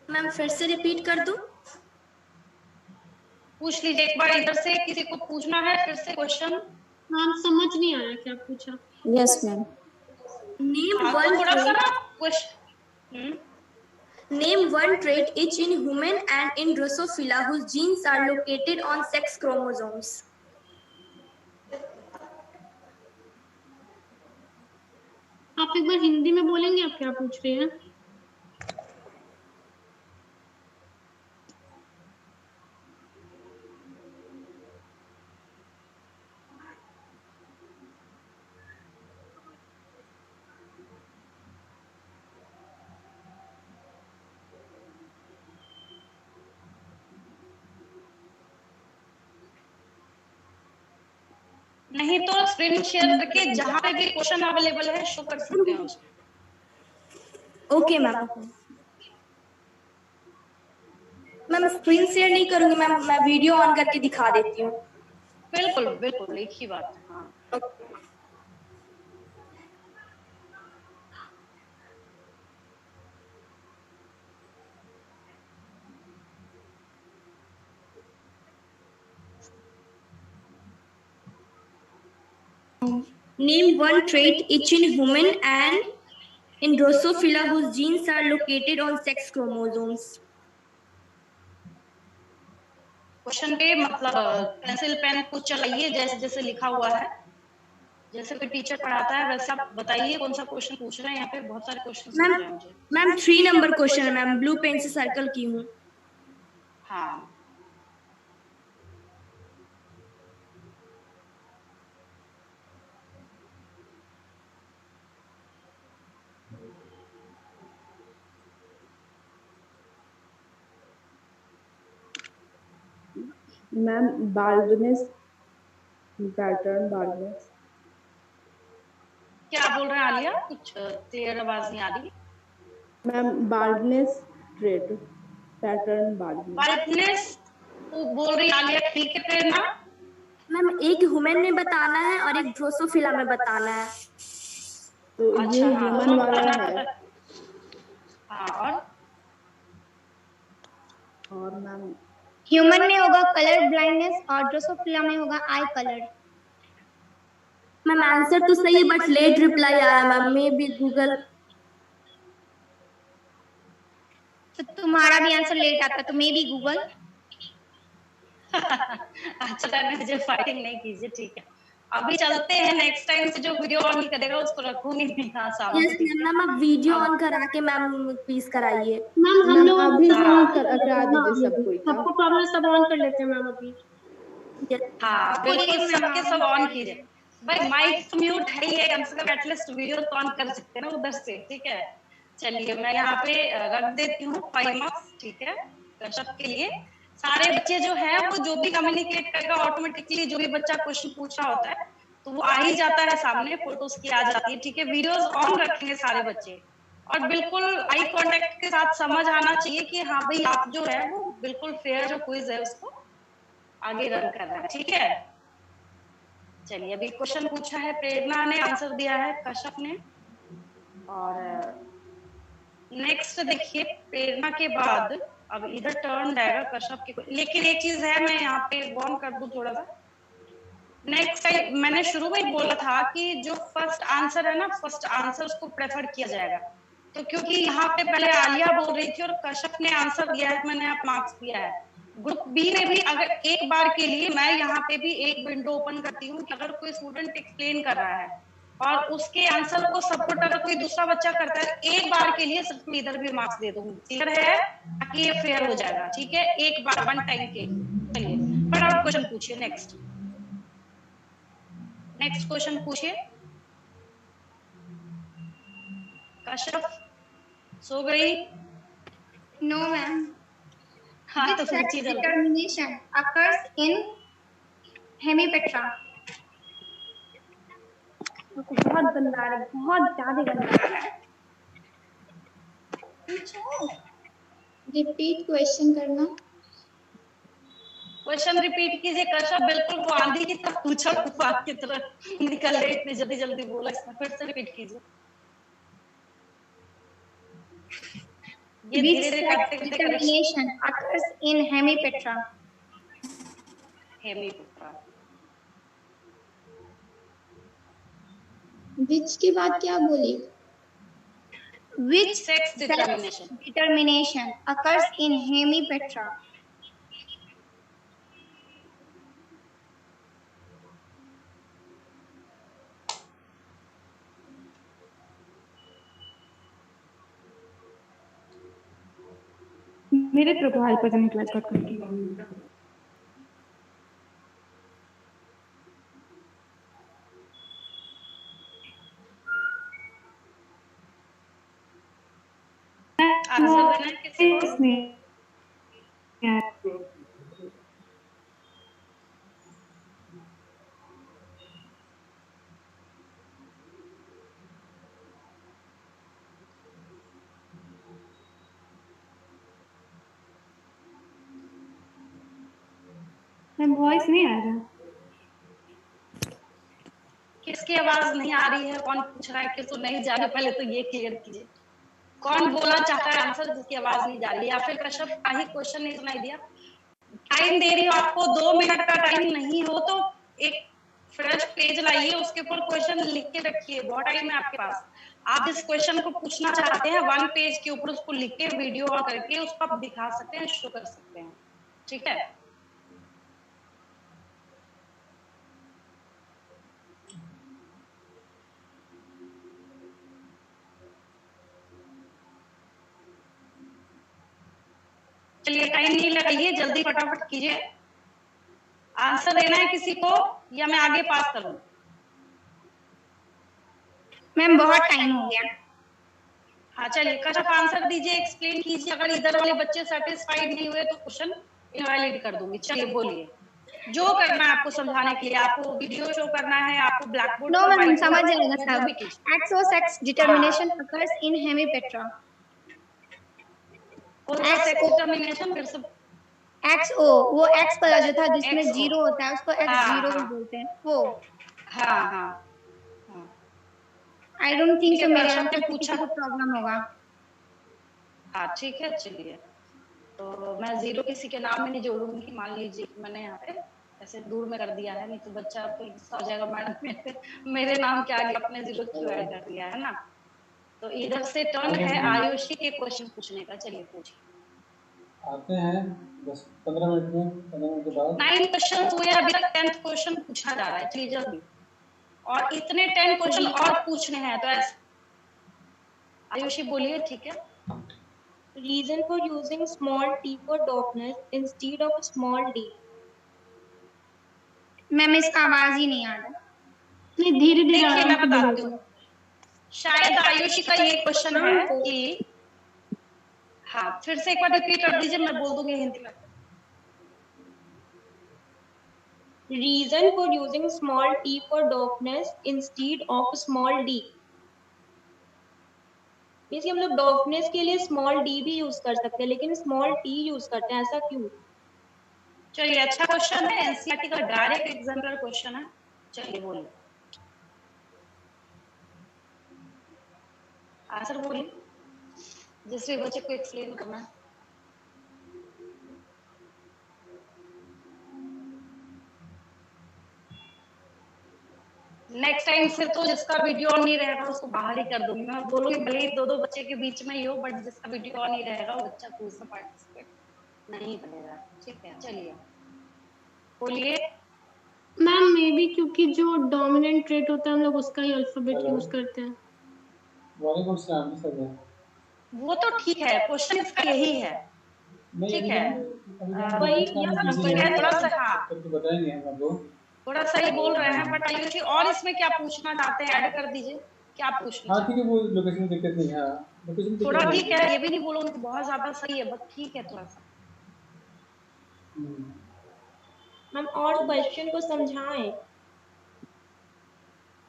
Ma'am फिर से रिपीट कर दूं? पूछ लीजिए एक बार इधर से, किसी को पूछना है फिर से क्वेश्चन? मैम समझ नहीं आया क्या पूछा। Yes ma'am. Name one थोड़ा सा trait. ना question. Name one trait each in human and in Drosophila whose genes are located on sex chromosomes. आप एक बार हिंदी में बोलेंगे आप क्या पूछ रहे हैं? नहीं तो स्क्रीन शेयर करके जहाँ पे भी क्वेश्चन अवेलेबल है शो कर सकते हैं उसमें। Okay ma'am. Ma'am screen share नहीं करूंगी मैम, मैं वीडियो ऑन करके दिखा देती हूँ। बिल्कुल बिल्कुल एक ही बात है। हाँ Name one trait each in human and in Drosophila whose genes are located on sex chromosomes. Question पे मतलब पेंसिल पेन कुछ चलाइए, जैसे जैसे लिखा हुआ है, जैसे कोई टीचर पढ़ाता है वैसे आप बताइए कौन सा क्वेश्चन पूछ रहे हैं। यहाँ पे बहुत सारे क्वेश्चन दिख रहे हैं मुझे। मैम 3 नंबर क्वेश्चन है मैम, ब्लू पेन से सर्कल की हूँ। हाँ मैम बाल्डनेस पैटर्न, बाल्डनेस। क्या बोल रहे हैं आलिया? कुछ क्लियर आवाज नहीं आ रही। Ma'am baldness trait pattern, baldness बोल रही आलिया, ठीक है प्रेरणा? मैम एक ह्यूमन में बताना है और एक ड्रोसोफिला में बताना है। तो ये ह्यूमन वाला है। हाँ और मैम ह्यूमन में होगा कलर ब्लाइंडनेस और ड्रोसोफिला में होगा आई कलर। मैम आंसर तो सही है बट लेट रिप्लाई आया मैम, मे बी गूगल। तो तुम्हारा भी आंसर लेट आता तो मे बी गूगल। अच्छा मुझे फाइटिंग नहीं कीजिए, ठीक है। अभी चलते हैं, नेक्स्ट टाइम से जो वीडियो ऑन नहीं करेगा उसको रखूंगी नहीं यहाँ सामने। यस मैम, आप वीडियो ऑन करा के मैम प्लीज कराइए। मैम हम लोग अभी हाँ। करा दीजिए सब कोई का। सबको प्रॉब्लम सब ऑन कर लेते हैं मैम अभी। हाँ बिल्कुल, सबके सब ऑन कीजिए भाई, माइक तो म्यूट है ही है, कम से कम एटलीस्ट वीडियो तो ऑन कर सकते हैं ना उधर से, ठीक है। चलिए मैं यहाँ पे रख देती हूँ 5 मार्क्स, ठीक है, कश्यप के लिए। सारे बच्चे जो है वो जो भी कम्युनिकेट करेगा ऑटोमेटिकली, जो भी बच्चा क्वेश्चन पूछ रहा होता है तो वो आ ही जाता है सामने, फोटोज की आ जाती है, ठीक है। वीडियोस ऑन रखेंगे सारे बच्चे, और बिल्कुल आई कांटेक्ट के साथ समझ आना चाहिए कि हाँ भाई आप जो है वो बिल्कुल फेयर जो क्विज है उसको आगे रन कर रहा है, ठीक है। चलिए अभी क्वेश्चन पूछा है, प्रेरणा ने आंसर दिया है, कश्यप ने, और नेक्स्ट देखिए प्रेरणा के बाद अब इधर टर्न जाएगा कश्यप के। लेकिन एक चीज है, मैं यहाँ पे वार्न कर दूं थोड़ा सा, नेक्स्ट टाइम मैंने शुरू में ही बोला था कि जो फर्स्ट आंसर है ना, फर्स्ट आंसर उसको प्रेफर किया जाएगा। तो क्योंकि यहाँ पे पहले आलिया बोल रही थी और कश्यप ने आंसर दिया है, मैंने आप मार्क्स दिया है। ग्रुप बी में भी अगर एक बार के लिए मैं यहाँ पे भी एक विंडो ओपन करती हूँ कि अगर कोई स्टूडेंट एक्सप्लेन कर रहा है और उसके आंसर को सपोर्ट अगर कोई दूसरा बच्चा करता है, एक बार के लिए सिर्फ मैं इधर भी मार्क्स दे दूंगी, क्लियर है, ताकि ये फेयर हो जाएगा, ठीक है, एक बार वन टाइम के। चलिए फटाफट क्वेश्चन पूछिए, नेक्स्ट क्वेश्चन पूछिए। कश्यप सो गई? No ma'am. हाँ तो फिर चीज डिटर्मिनेशन occurs in hemipetra. बहुत गंदा है, बहुत ज्यादा गंदा है। रिपीट क्वेश्चन करना। क्वेश्चन रिपीट कीजिए कश्यप, बिल्कुल वो आंधी की तरह पूछा, तूफान की तरह निकल रहे, इतनी जल्दी जल्दी बोला, फिर से रिपीट कीजिए। ये धीरे धीरे करते करते Determination occurs in hemipetra. हेमीपेट्रा। Which की बात क्या बोली? Which sex determination determination occurs in hemipetra? मेरे प्रोफाइल पर जाने के बाद कट करके आंसर देना है किसी को? वॉइस नहीं आ रहा, किसकी आवाज नहीं आ रही है, कौन पूछ रहा है, किसको नहीं जा रहा, पहले तो ये क्लियर कीजिए। कौन बोलना चाहता है आंसर जिसकी आवाज नहीं जा रही, या फिर कश्यप का ही क्वेश्चन नहीं सुनाई दिया? टाइम दे रही हो आपको, 2 मिनट का टाइम नहीं हो तो एक फ्रेश पेज लाइए, उसके ऊपर क्वेश्चन लिख के रखिए, बहुत टाइम है आपके पास। आप इस क्वेश्चन को पूछना चाहते हैं, 1 पेज के ऊपर उसको लिख के वीडियो ऑन करके उसको आप दिखा सकते हैं, शो कर सकते हैं, ठीक है। चलिए टाइम नहीं लगाइए, जल्दी फटाफट कीजिए। आंसर देना है किसी को या मैं आगे पास करूं? मैम बहुत टाइम हो गया। हाँ चलिए कश्यप आंसर दीजिए, एक्सप्लेन कीजिए। अगर इधर वाले बच्चे सेटिस्फाइड नहीं हुए तो क्वेश्चन इनवैलिड कर दूंगी। चलिए बोलिए, जो करना है आपको समझाने के लिए, आपको वीडियो शो करना है, आपको ब्लैक बोर्ड नो मैम समझ जाएगा सब। X or sex determination occurs in hemipetra. Sex determination फिर से XO वो X वाला जो था जिसमें जीरो होता है उसको X0 भी बोलते हैं वो। हाँ हाँ आई डोंट थिंक सो मेरे कश्यप ने आंसर पूछा को प्रॉब्लम होगा। हाँ ठीक है। चलिए तो मैं 0 किसी के नाम में नहीं जोड़ूंगी, मान लीजिए कि मैंने यहाँ पे ऐसे दूर में कर दिया है, नहीं तो बच्चा तो गुस्सा हो जाएगा, मैडम मेरे नाम के आगे अपने 0 क्यों ऐड कर दिया है ना। तो इधर से टर्न है आयुषी के क्वेश्चन पूछने का। चलिए पूछिए। आते हैं 15 मिनट में, 15 मिनट के बाद 9 क्वेश्चन हुए, अभी तक 10th क्वेश्चन पूछा जा रहा है। चलिए जल्दी और इतने 10 क्वेश्चन और पूछने हैं, तो ऐसे आयुषी बोलिए, ठीक है। Reason for using small t for darkness instead of small d. Ma'am इसका आवाज ही नहीं आ रहा। नहीं, धीरे धीरे देखिए आराम मैं से बताती बोलो। हूँ, शायद आयुषी का ये क्वेश्चन है कि, हाँ फिर से एक बार रिपीट कर दीजिए, मैं बोल दूंगी हिंदी में। Reason for using small t for darkness instead of small d. Means हम लोग डार्कनेस के लिए स्मॉल d भी यूज कर सकते हैं, लेकिन स्मॉल t यूज करते हैं, ऐसा क्यों? चलिए, अच्छा क्वेश्चन है, एनसीईआरटी का डायरेक्ट एग्जाम्पल क्वेश्चन है। चलिए बोलिए, आंसर बोलिए, जिस भी बच्चे को एक्सप्लेन करना है। नेक्स्ट टाइम फिर तो जिसका वीडियो ऑन नहीं रहेगा उसको बाहर ही कर दूंगी। मैं बोलूंगी भले ही 2-2 बच्चे के बीच में ही हो, बट जिसका वीडियो ऑन नहीं रहेगा वो बच्चा क्विज में पार्टिसिपेट नहीं करेगा, ठीक है। चलिए बोलिए। मैम मे बी क्योंकि जो डोमिनेंट ट्रेट होता है हम लोग उसका ही अल्फाबेट यूज करते हैं। वालेकुम सलाम सर। वो तो ठीक है, क्वेश्चन इसका यही है, ठीक है। वही थोड़ा सा, हाँ तो बताएंगे हम आपको, थोड़ा सही बोल रहे हैं, बट आयुषी और इसमें क्या पूछना चाहते हैं, ऐड कर दीजिए, क्या पूछना? हाँ ठीक है, वो लोकेशन में दिक्कत नहीं है, लोकेशन थोड़ा ठीक है, ये भी नहीं बोलूंगी कि बहुत ज्यादा सही है, बट ठीक है थोड़ा सा। हम और क्वेश्चन को समझाएं।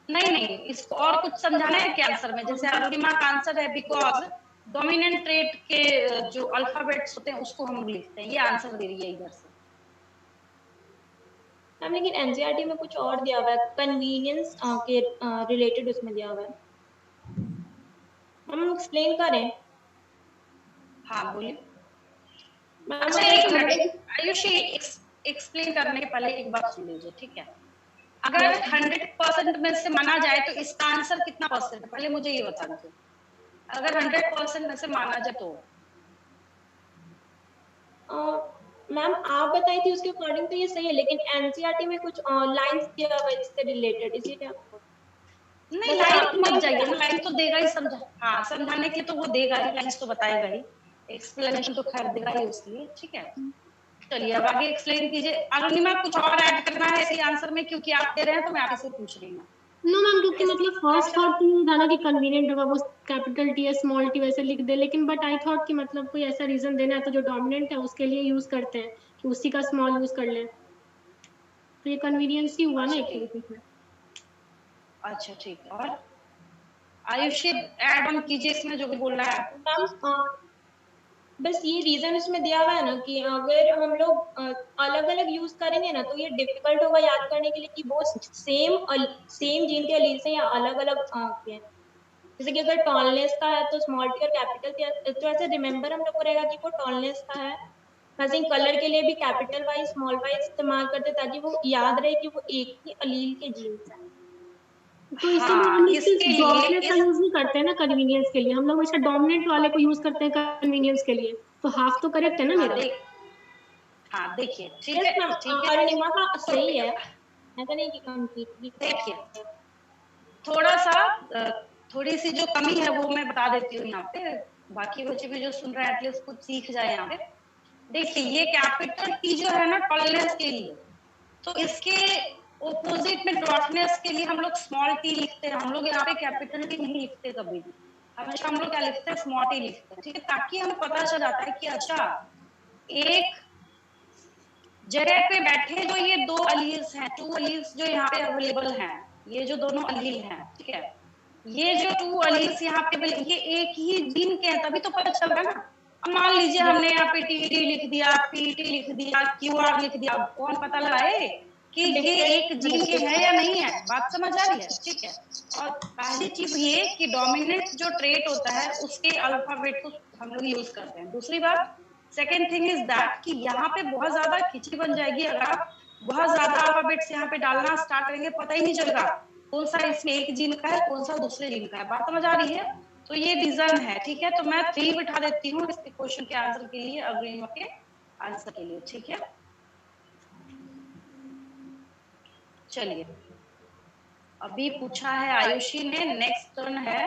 नहीं, इसको और कुछ समझाना है क्या आंसर में? जैसे अरुणिमा का आंसर है बिकॉज डोमिनेंट ट्रेट के जो अल्फाबेट्स होते हैं उसको हम लोग लिखते हैं, ये आंसर दे रही है इधर से। मैम लेकिन एनसीईआरटी में कुछ और दिया हुआ है, कन्वीनियंस के रिलेटेड उसमें दिया हुआ है। हम एक्सप्लेन करें? हाँ बोलिए। मैम अच्छा एक मिनट आयुषी, एक्सप्लेन करने के पहले एक बात सुन लीजिए, ठीक है। अगर 100% में से माना जाए तो इसका आंसर कितना परसेंट है, पहले मुझे ये बता दीजिए। अगर 100% में से माना जाए तो मैम आप बताई थी उसके अकॉर्डिंग तो ये सही है, लेकिन एनसीईआरटी में कुछ लाइंस दिया हुआ है इससे रिलेटेड, इसीलिए आपको नहीं लाइन मत जाइए ना, लाइन तो देगा ही समझा, हाँ समझाने के लिए तो वो देगा ही, लाइन्स तो बताएगा ही, एक्सप्लेनेशन तो खैर देगा ही उसके लिए, ठीक है। चलिए अब आगे एक्सप्लेन कीजिए। अरुणिमा कुछ और ऐड करना है इसी आंसर में, क्योंकि आप दे रहे हैं तो मैं आपसे पूछ रही हूँ। नो मैम, क्योंकि मतलब फर्स्ट थॉट तो ये था ना कि कन्वीनियंट होगा वो कैपिटल टी या स्मॉल टी वैसे लिख दे, लेकिन बट आई थॉट कि मतलब कोई ऐसा रीजन देना है तो जो डोमिनेंट है उसके लिए यूज करते हैं कि उसी का स्मॉल यूज कर ले, तो ये कन्वीनियंस ही हुआ ना एक तरीके से। अच्छा ठीक है, और आयुषी ऐड ऑन कीजिए इसमें जो भी बोल रहा है। मैम बस ये रीजन इसमें दिया हुआ है ना कि अगर हम लोग अलग अलग यूज करेंगे ना तो ये डिफिकल्ट होगा याद करने के लिए कि वो सेम जीन के एलील से या अलग अलग हैं। जैसे कि अगर टॉलनेस का है तो स्मॉल टी और कैपिटल टी, तो ऐसे रिमेम्बर हम लोग को रहेगा कि वो टॉलनेस का है। वैसे कलर के लिए भी कैपिटल वाई स्मॉल वाई इस्तेमाल करते ताकि वो याद रहे कि वो एक ही एलील के जीन्स हैं। तो इसे डोमिनेंस का यूज नहीं करते हैं ना कन्वीनियंस के लिए, हम लोग इसका डोमिनेंट वाले को यूज करते हैं कन्वीनियंस के लिए, तो हाफ तो करेक्ट है ना मेरा। हाँ देखिए ठीक है, अरुणिमा का सही है, ऐसा नहीं कि कंप्लीटली। देखिए थोड़ा सा थोड़ी सी जो कमी है वो मैं बता देती हूँ यहाँ पे, बाकी बच्चे भी जो सुन रहे हैं एटलीस्ट कुछ सीख जाए यहाँ पे। देखिए ये कैपिटल टी जो है ना टॉलरेंस के लिए, तो इसके ऑपोजिट में डॉटनेस के लिए हम लोग स्मॉल टी लिखते हैं। हम लोग यहाँ पे कैपिटल टी नहीं लिखते कभी भी, हमेशा हम लोग क्या लिखते हैं, स्मॉल टी लिखते हैं, ठीक है, ताकि हमें पता चल जाता है कि अच्छा एक जगह पे बैठे जो ये दो अलील्स हैं, टू अलील्स जो यहाँ पे अवेलेबल हैं, ये जो दोनों अलील हैं, ठीक है, ये जो टू अलील्स यहाँ पे ये एक ही जीन के हैं, तभी तो पता चल रहा है ना। अब मान लीजिए हमने यहाँ पे टी लिख दिया, पीटी लिख दिया, क्यूआर लिख दिया, कौन पता लगाए कि ये एक जीन के है या नहीं है, बात समझ आ रही है, ठीक है। और पहली चीज ये कि डोमिनेंट जो ट्रेट होता है उसके अल्फाबेट को हम लोग यूज करते हैं। दूसरी बात, सेकेंड थिंग इज दैट कि यहाँ पे बहुत ज्यादा खिचड़ी बन जाएगी अगर आप बहुत ज्यादा अल्फाबेट्स यहाँ पे डालना स्टार्ट करेंगे, पता ही नहीं चलेगा कौन सा इसमें एक जीन का है कौन सा दूसरे जीन का है, बात समझ आ रही है। तो ये रीजन है, ठीक है। तो मैं 3 बिठा देती हूँ इसके क्वेश्चन के आंसर के लिए, अगले के आंसर के लिए, ठीक है। चलिए अभी पूछा है आयुषी ने, नेक्स्ट टर्न है,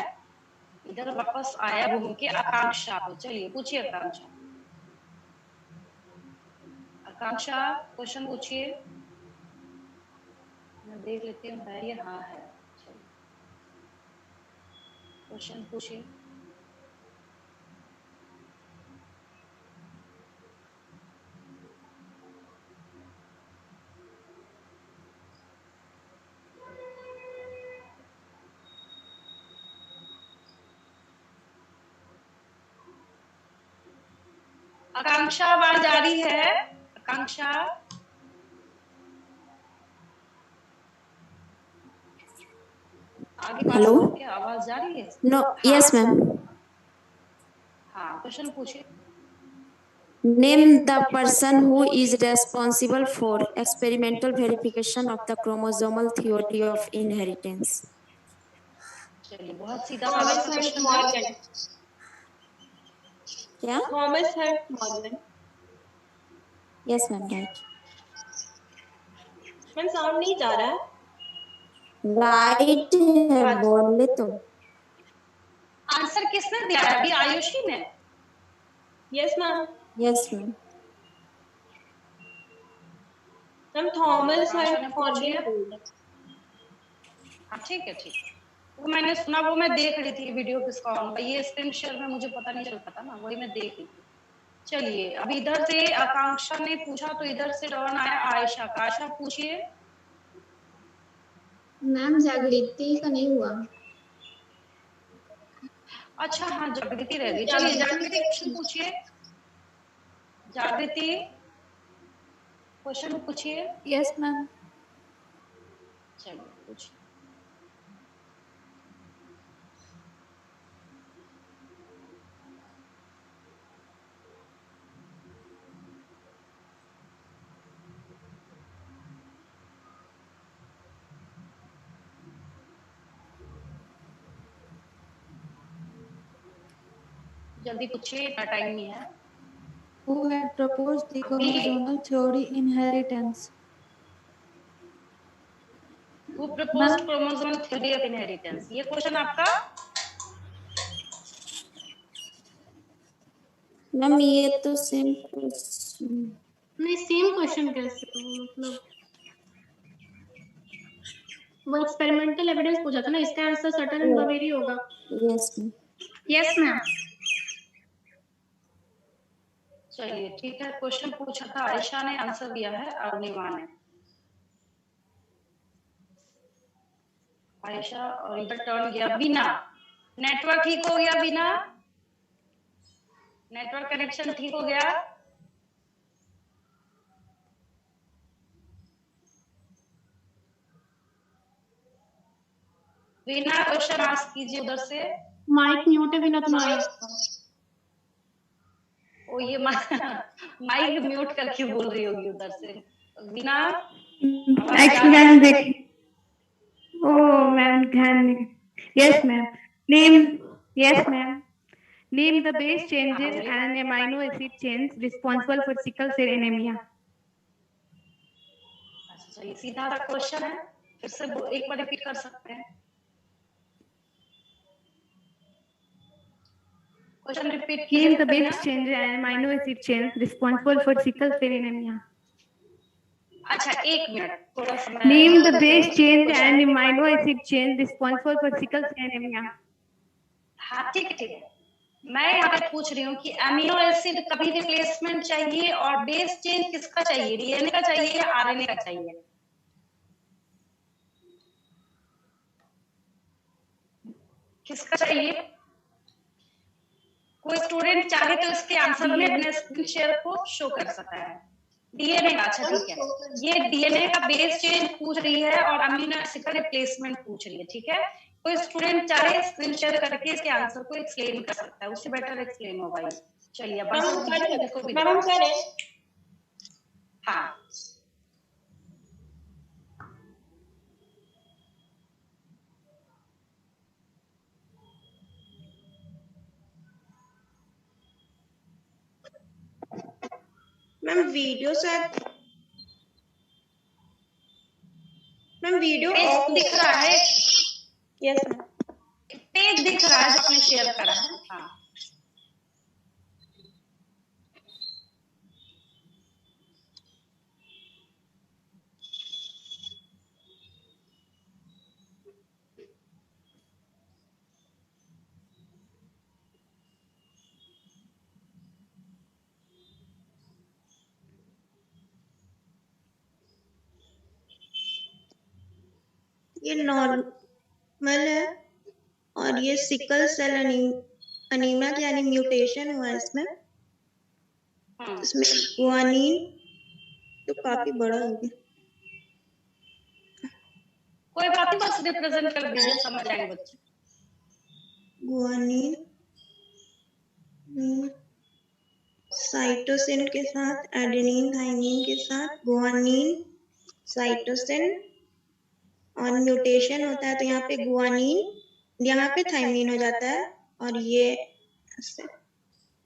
इधर वापस आया घूम के आकांक्षा को। चलिए पूछिए आकांक्षा। आकांक्षा क्वेश्चन पूछिए। मैं देख लेती हूँ है ये, हाँ है। चलिए क्वेश्चन पूछिए। आकांक्षा आवाज आ रही है? आकांक्षा आगे बात हेलो, करो, क्या आवाज जा रही है? नो, हाँ, यस मैम। हाँ क्वेश्चन पूछिए। Name the person who is responsible for experimental verification of the chromosomal theory of inheritance. चलिए बहुत सीधा साधा सा क्वेश्चन है। क्या? Thomas Hunt Morgan. Yes ma'am, right. Ma'am sound नहीं जा रहा है? राइट है, बोले तो। आंसर किसने दिया है अभी? आयुषी ने? Yes ma'am. Yes ma'am. Ma'am Thomas Akanksha Hunt ने पूछिए। मॉर्गन। हाँ ठीक है, ठीक है। वो मैंने सुना, वो मैं देख रही थी वीडियो किसका ऑन, ये स्क्रीन शेयर में मुझे पता नहीं चल पाता ना, वही मैं देख रही थी। चलिए अब इधर से आकांक्षा ने पूछा तो इधर से टर्न आया आयशा का। आयशा पूछिए। मैम जागृति का नहीं हुआ। अच्छा हाँ, जागृति रह गई। चलिए जागृति क्वेश्चन पूछिए। जागृति क्वेश्चन पूछिए। Yes ma'am. चलिए पूछिए। जल्दी पूछिए, इतना टाइम नहीं है। Who had proposed the chromosomal theory inheritance? Who proposed chromosomal theory of inheritance? ये क्वेश्चन आपका? मैम ये तो सेम क्वेश्चन नहीं, सेम क्वेश्चन कैसे हो? मतलब वो एक्सपेरिमेंटल एविडेंस पूछा था ना, इसका आंसर सर्टेन एंड बवेरी होगा। Yes ma'am. Yes ma'am. चलिए ठीक है, क्वेश्चन पूछा था आयशा ने, आंसर दिया है अरुणिमा ने। आयशा और इधर टर्न गया बीना। नेटवर्क ठीक हो गया बीना? नेटवर्क कनेक्शन ठीक हो गया? बीना क्वेश्चन आस्क कीजिए उधर से। माइक म्यूट है बिना तुम्हारा। ओ ये माइक म्यूट करके बोल रही होगी उधर से बीना। मैम देखिए। ओ मैम ध्यान। Yes ma'am. Name. Yes ma'am. Name the base changes and amino acid chains responsible for sickle cell anemia. अच्छा ये सीधा सा क्वेश्चन है, फिर से एक बार रिपीट कर सकते हैं? क्वेश्चन रिपीट कीजिए। Name the base changes and amino acid chains responsible for sickle cell anemia. अच्छा एक मिनट, थोड़ा सा Name the base change and amino acid chains responsible for sickle cell anemia. हाँ ठीक है, ठीक है। मैं यहाँ पे पूछ रही हूँ कि अमीनो एसिड कभी रिप्लेसमेंट चाहिए और बेस चेंज किसका चाहिए, डीएनए का चाहिए या आरएनए का चाहिए? किसका चाहिए? कोई स्टूडेंट चाहे तो इसके आंसर में अपने स्क्रीन शेयर को शो कर सकता है। डीएनए का, अच्छा ठीक है। ये डीएनए का बेस चेंज पूछ रही है और अमीनो एसिड का रिप्लेसमेंट पूछ रही है, ठीक है। कोई स्टूडेंट चाहे स्क्रीन शेयर करके इसके आंसर को एक्सप्लेन कर सकता है, उससे बेटर एक्सप्लेन होगा। चलिए अब हाँ मैम वीडियो शायद वीडियो पेज ऑफ दिख रहा है, यस मैम। पेज दिख रहा है जो आपने शेयर करा है। हाँ ये नॉर्मल है और ये सिकल सेल अनीमिया यानी म्यूटेशन हुआ है इसमें। इसमें गुआनिन तो काफी बड़ा हो गया। कोई बात नहीं, बस रिप्रेजेंट कर दीजिए, समझ आएंगे बच्चे। गुआनिन साइटोसिन के साथ एडेनिन थाइमिन के साथ गुआनिन साइटोसिन और म्यूटेशन होता है तो यहाँ पे गुआनिन, यहाँ पे थाइमिन हो जाता है और ये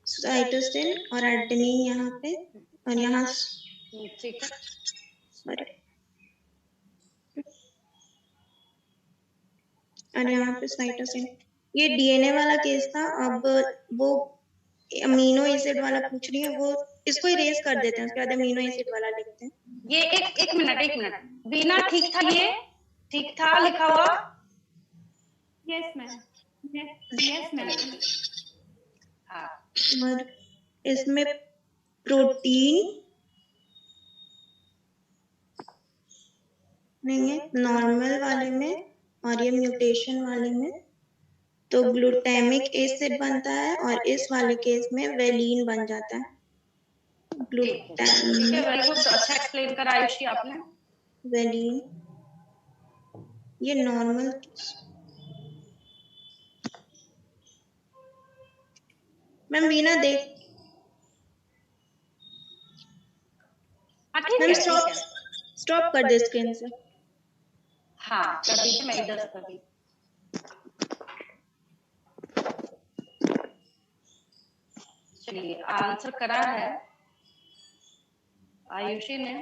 साइटोसिन और एडेनिन यहाँ पे और यहाँ ठीक है, सॉरी और यहाँ पे साइटोसिन। ये डीएनए वाला केस था। अब वो अमीनो एसिड वाला पूछ रही है, वो इसको इरेज कर देते हैं, उसके बाद अमीनो एसिड वाला लिखते हैं। ये एक मिनट बीना, ठीक था, ये ठीक था लिखा हुआ? Yes ma'am, yes ma'am. हाँ, और इसमें प्रोटीन नहीं है नॉर्मल वाले में और ये म्यूटेशन वाले में तो ग्लूटामिक एसिड बनता है और इस वाले केस में वेलिन बन जाता है। ठीक है, वेरी गुड, अच्छा एक्सप्लेन करा आयुषी आपने। वेलिन ये नॉर्मल मैम वीना देख मैम स्टॉप कर दे स्क्रीन से। हाँ कर दीजिए, मैं इधर से कर दी। चलिए आंसर करा है आयुषी ने,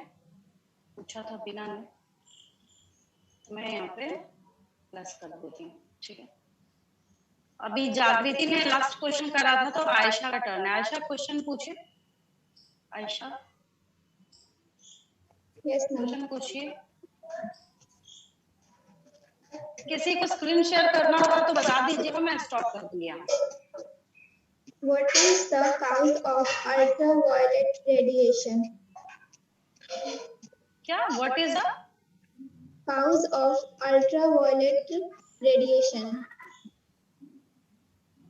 पूछा था बीना ने, मैं यहाँ पे प्लस कर देती हूँ। ठीक है, अभी जागृति ने लास्ट क्वेश्चन करा था तो आयशा का टर्न है। आयशा क्वेश्चन पूछिए। आयशा क्वेश्चन पूछिए। किसी को स्क्रीन शेयर करना होगा तो बता दीजिएगा, मैं स्टॉप कर दूंगी। What is the cause of ultraviolet radiation? क्या? What is the cause of ultraviolet radiation?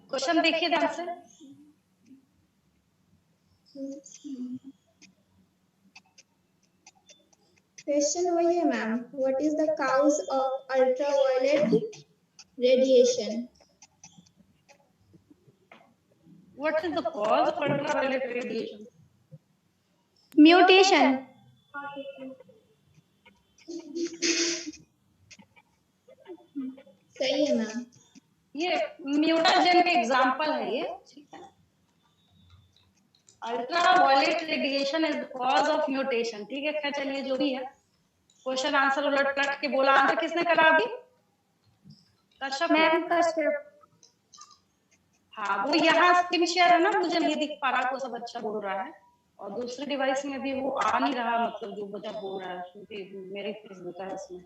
Question देखिए ध्यान से। क्वेश्चन वही है ma'am, what is the cause of ultraviolet radiation? What is the cause of ultraviolet radiation? Mutation. सही है ma'am. ये mutagen का एग्जांपल है ये। ठीक है, ultraviolet radiation is the cause of mutation. ठीक है, क्या चलिए जो भी है, क्वेश्चन आंसर उलट पलट के बोला। आंसर किसने करा अभी? कश्यप मैम। कश्यप। हाँ, वो यहाँ स्क्रीन शेयर है ना, मुझे नहीं दिख पा रहा, को सब अच्छा बोल रहा है और दूसरे डिवाइस में भी वो आ नहीं रहा, मतलब जो बच्चा बोल रहा है क्योंकि मेरे फेसबुक है उसमें।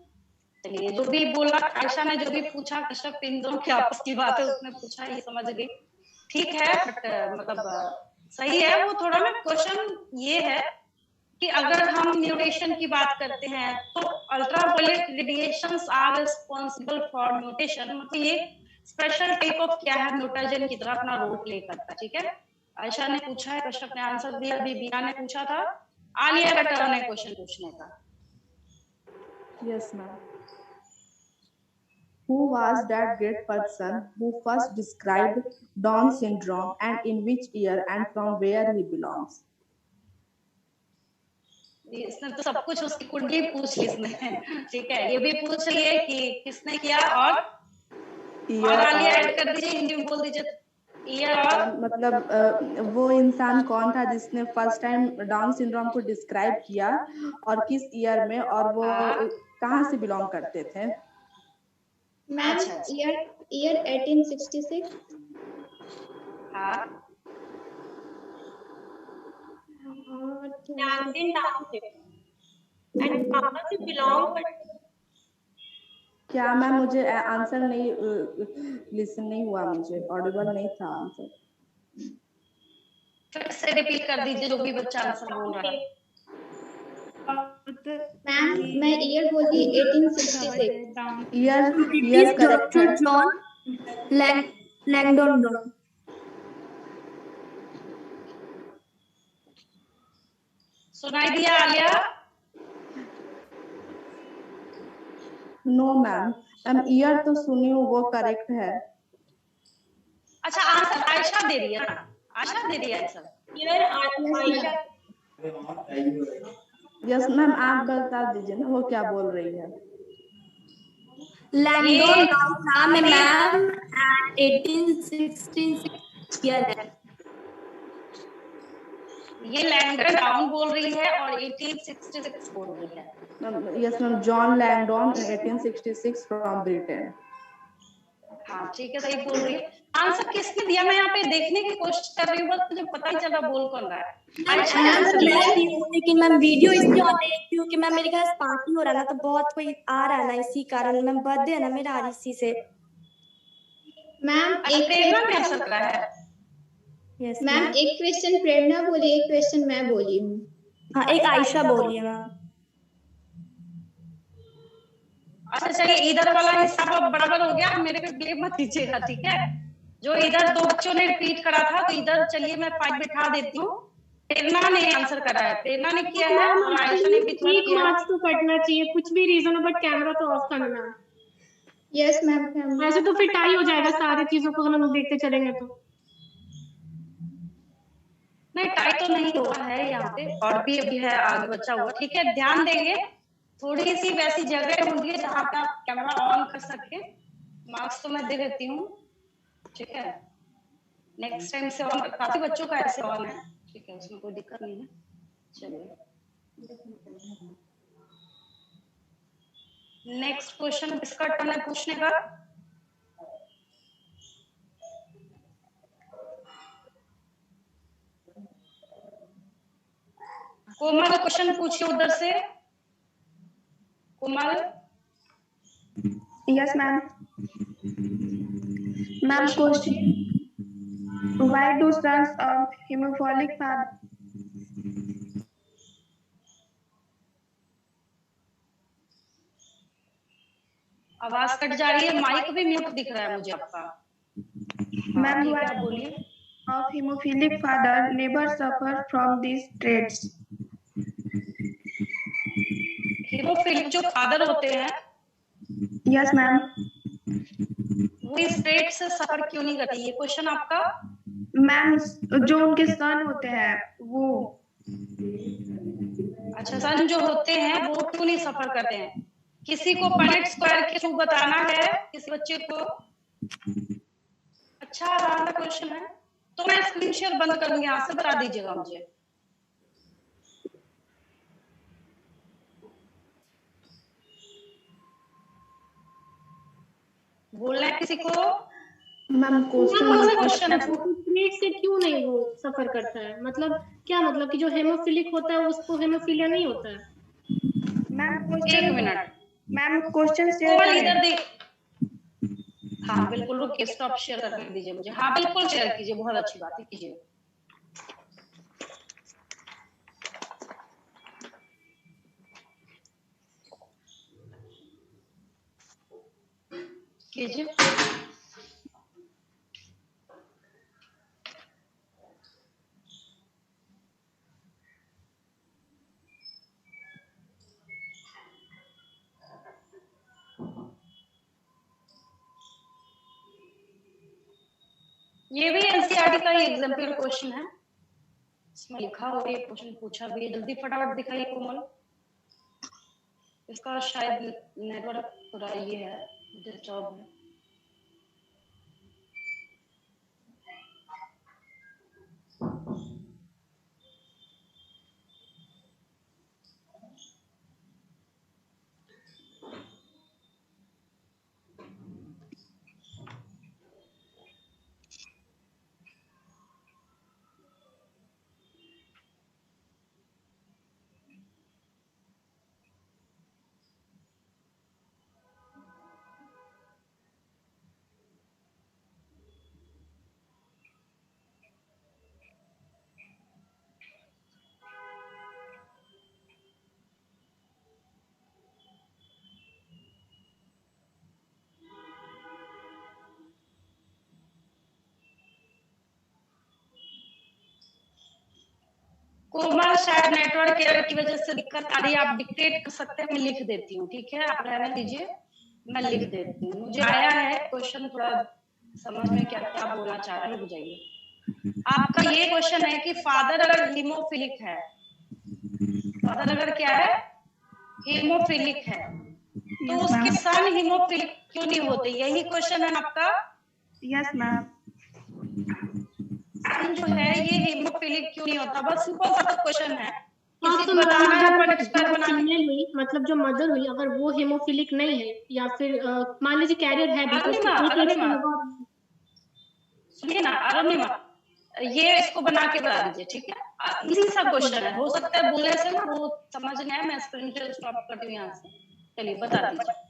चलिए जो भी बोला, आयशा ने जो भी पूछा, कश्यप इन दोनों की आपस की बात है, उसने पूछा, ये समझ गई। ठीक है, बट मतलब सही है वो। थोड़ा ना क्वेश्चन ये है कि अगर हम म्यूटेशन की बात करते हैं तो ultraviolet radiations are responsible for mutation, मतलब ये स्पेशल टाइप ऑफ क्या है, म्यूटाजेन की तरह अपना रोल प्ले करता है। ठीक है, आयशा ने पूछा है, कश्यप ने आंसर दिया, अभी बीना ने पूछा था, आलिया का टर्न है क्वेश्चन पूछने का। Yes, ma'am. Who was that great person who first described Down syndrome and in which year and from where he belongs? इसने तो सब कुछ उसकी कुंडली पूछ ली इसने। ठीक है, ये भी पूछ लिए कि किसने किया और आलिया ऐड कर दीजिए, हिंदी में बोल दीजिए। ईयर और मतलब वो इंसान कौन था जिसने फर्स्ट टाइम डाउन सिंड्रोम को डिस्क्राइब किया और किस ईयर में, और वो कहाँ से बिलोंग करते थे? Ma'am year 1866। हाँ नैपकिन टाउनशिप एंड कहाँ से बिलोंग करते? क्या मैम मुझे आंसर नहीं लिसन नहीं हुआ, मुझे ऑडिबल नहीं था आंसर। फिर से रिपीट कर दीजिए जो भी बच्चा आंसर बोल रहा है। मैम मैं ईयर बोली 1866। ईयर करेक्ट है। जॉन लैंगडोन। सुनाई दिया आलिया? नो मैम, ईयर तो सुनी हूँ, वो करेक्ट है। अच्छा आंसर आयशा दे रही है ना? आयशा दे रही है answer. Year Ayesha. Yes ma'am, आप बता दीजिए ना वो क्या बोल रही है। लैंगडोन नाम है मैम, 1866 ईयर है। ये लैंगडन डाउन बोल रही है और 1866 बोल रही है। Yes ma'am, John Langdon in 1866 from Britain. हाँ ठीक है, सही बोल रही है। आंसर किसने दिया? मैं यहाँ पे देखने की कोशिश कर रही हूँ, बस मुझे पता ही चला बोल कौन रहा है। आयशा ने आंसर दिया है। लेकिन मैम वीडियो इसलिए ऑन है क्योंकि मैम मेरे घर पार्टी हो रहा ना, तो बहुत कोई आ रहा है ना, इसी कारण। मैम बर्थडे है ना मेरा आज, इसी से। मैम अच्छा प्रेरणा ने आंसर करा है। यस मैम एक क्वेश्चन प्रेरणा बोली, एक क्वेश्चन मैं बोली हूँ। हाँ, एक आयशा बोली है मैम। अच्छा चलिए, इधर वाला हिसाब अब बराबर हो गया, मेरे पे ब्लेम मत दीजिएगा, ठीक है? जो इधर दो बच्चों ने रिपीट करा था, तो इधर चलिए मैं 5 बिठा देती हूँ। प्रेरणा ने आंसर करा है, प्रेरणा ने किया है और आयशा ने भी थोड़ा एक किया है। मार्क्स तो कटना चाहिए, कुछ भी रीजन हो, बट कैमरा तो ऑफ करना है। Yes ma'am. ऐसे तो फिर टाई हो जाएगा सारी चीजों को हम लोग देखते चलेंगे तो। नहीं टाई तो नहीं हुआ है यहाँ पे, और भी अभी है आगे बचा हुआ, ठीक है? ध्यान देंगे, थोड़ी सी वैसी जगह ढूंढिए जहाँ पे आप कैमरा ऑन कर सके। मार्क्स तो मैं दे देती हूँ, ठीक है? नेक्स्ट टाइम से ऑन, काफी बच्चों का ऐसे ऑन है, ठीक है? उसमें कोई दिक्कत नहीं है। चलिए नेक्स्ट क्वेश्चन किसका टर्न है पूछने का? कोमल क्वेश्चन पूछिए उधर से। Komal. Yes ma'am. Ma'am question, why do sons of hemophilic father? आवाज कट जा रही है, माइक भी म्यूट दिख रहा है मुझे आपका। मैम ठीक है बोलिए। of hemophilic father never suffer from these traits? Haemophilic जो फादर होते हैं, यस मैम। वो इस ट्रेट से सफर क्यों नहीं करते? ये क्वेश्चन आपका। मैम जो उनके सन होते हैं वो। अच्छा सन जो होते हैं वो क्यों नहीं सफर करते हैं? किसी को पनेट स्क्वायर के थ्रू बताना है किसी बच्चे को? अच्छा आसान सा क्वेश्चन है, तो मैं स्क्रीन शेयर बंद करूंगी, यहाँ से बता दीजिएगा मुझे। बोलना है किसी को? मैम क्वेश्चन है ट्रेट से क्यों नहीं वो सफर करता है? मतलब क्या मतलब कि जो हेमोफिलिक होता है उसको हेमोफिलिया नहीं होता है? मैम एक मिनट, मैम क्वेश्चन केवल इधर देख। हाँ बिल्कुल, रुकिए, स्टॉप शेयर कर दीजिए मुझे। हाँ बिल्कुल शेयर कीजिए, बहुत अच्छी बात है, कीजिए। कीजिए। ये भी एनसीईआरटी का ही एग्जाम्पल क्वेश्चन है, इसमें लिखा हुआ है, क्वेश्चन पूछा भी है। जल्दी फटाफट दिखाइए कोमल। इसका शायद नेटवर्क थोड़ा ये है, डिस्टर्ब है। कोमल शायद नेटवर्क एरर की वजह से दिक्कत आ रही है, आप डिक्टेट कर सकते हैं, मैं लिख देती हूँ, ठीक है, आप रहने दीजिए, मैं लिख देती हूँ। मुझे आया है क्वेश्चन, थोड़ा समझ में क्या क्या बोलना चाह रहे हैं, रुक जाइए। आपका ये क्वेश्चन है कि फादर अगर हीमोफिलिक है, फादर अगर क्या है, हीमोफिलिक है, तो उसके सन हीमोफिलिक क्यों नहीं होते, यही क्वेश्चन है आपका? Yes ma'am. सन जो है ये हीमोफिलिक क्यों नहीं होता, बस सिंपल सा क्वेश्चन है। हाँ, तो बताना है अपन जो एक्सप्लेन बनाना। फीमेल हुई, मतलब जो मदर हुई, अगर वो हेमोफिलिक नहीं है या फिर मान लीजिए कैरियर है भी, तो उसको एक एज पे होगा। सुनिए ना अरुणिमा, ये इसको बना के बता दीजिए, ठीक है, इसी सा क्वेश्चन है, हो सकता है बोलने से ना वो समझ नहीं आया, मैं स्क्रीन शेयर स्टॉप करती हूँ यहाँ से, चलिए बता दीजिए।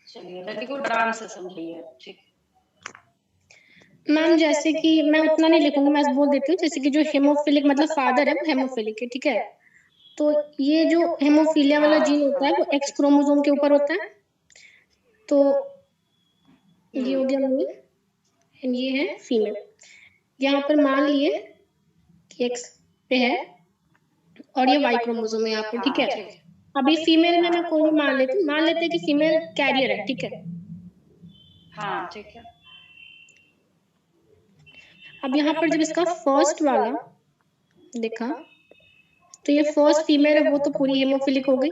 चलिए लड़की को आराम से समझिए, ठीक। मैम जैसे कि मैं उतना नहीं लिखूंगी, मैं बोल देती हूँ, जैसे कि जो हेमोफिलिक मतलब फादर है वो हेमोफिलिक है, ठीक है, तो ये जो हेमोफीलिया वाला जीन होता है वो एक्स क्रोमोसोम के ऊपर होता है, तो ये हो गया मेल एंड ये है फीमेल। यहाँ पर मान लिए कि एक्स पे है और ये वाई क्रोमोसोम है यहाँ पर, ठीक है। अभी फीमेल में मैं कोई भी मान लेती हूँ, मान लेते हैं कि फीमेल कैरियर है, ठीक है। हाँ ठीक है। अब यहाँ पर जब इसका फर्स्ट वाला देखा तो ये फर्स्ट फीमेल है, वो तो पूरी हेमोफिलिक हो गई।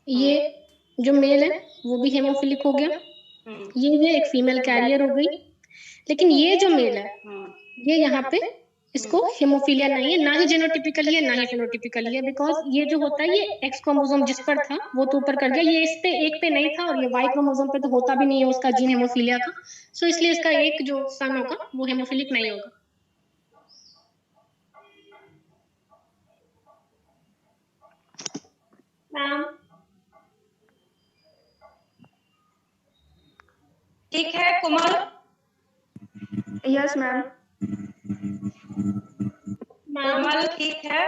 ये जो मेल है वो भी हेमोफिलिक हो गया, ये एक फीमेल कैरियर हो गई। लेकिन ये जो मेल है ये यहाँ पे इसको हेमोफीलिया नहीं है, ना ही जेनोटिपिकली है ना ही फेनोटिपिकली है, बिकॉज ये जो होता है ये एक्स क्रोमोसोम जिस पर था वो तो ऊपर कर गया, ये इस पे एक पे नहीं था, और ये वाई क्रोमोसोम पे तो होता भी नहीं है उसका जीन हेमोफीलिया का, सो इसलिए इसका एक जो सन होगा वो हेमोफिलिक नहीं होगा। मैम ठीक है कोमल? Yes ma'am. कोमल ठीक है,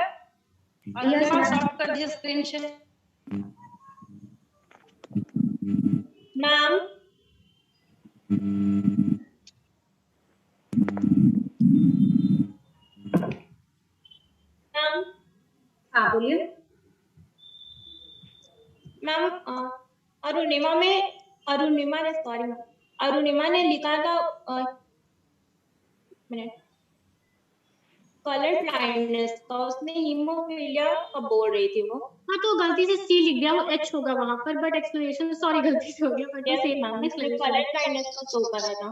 Yes, ma'am. स्टॉप कर दीजिए स्क्रीन शेयर। मैम मैम हाँ बोलिए। मैम अरुणिमा ने लिखा था कलर ब्लाइंडनेस का, उसने हीमोफीलिया का बोल रही थी वो। हाँ तो गलती से सी लिख दिया, वो एच होगा वहां पर, बट एक्सप्लेनेशन सॉरी गलती से हो गया, बट ये सेम मैम कलर ब्लाइंडनेस का शो कर रहा था।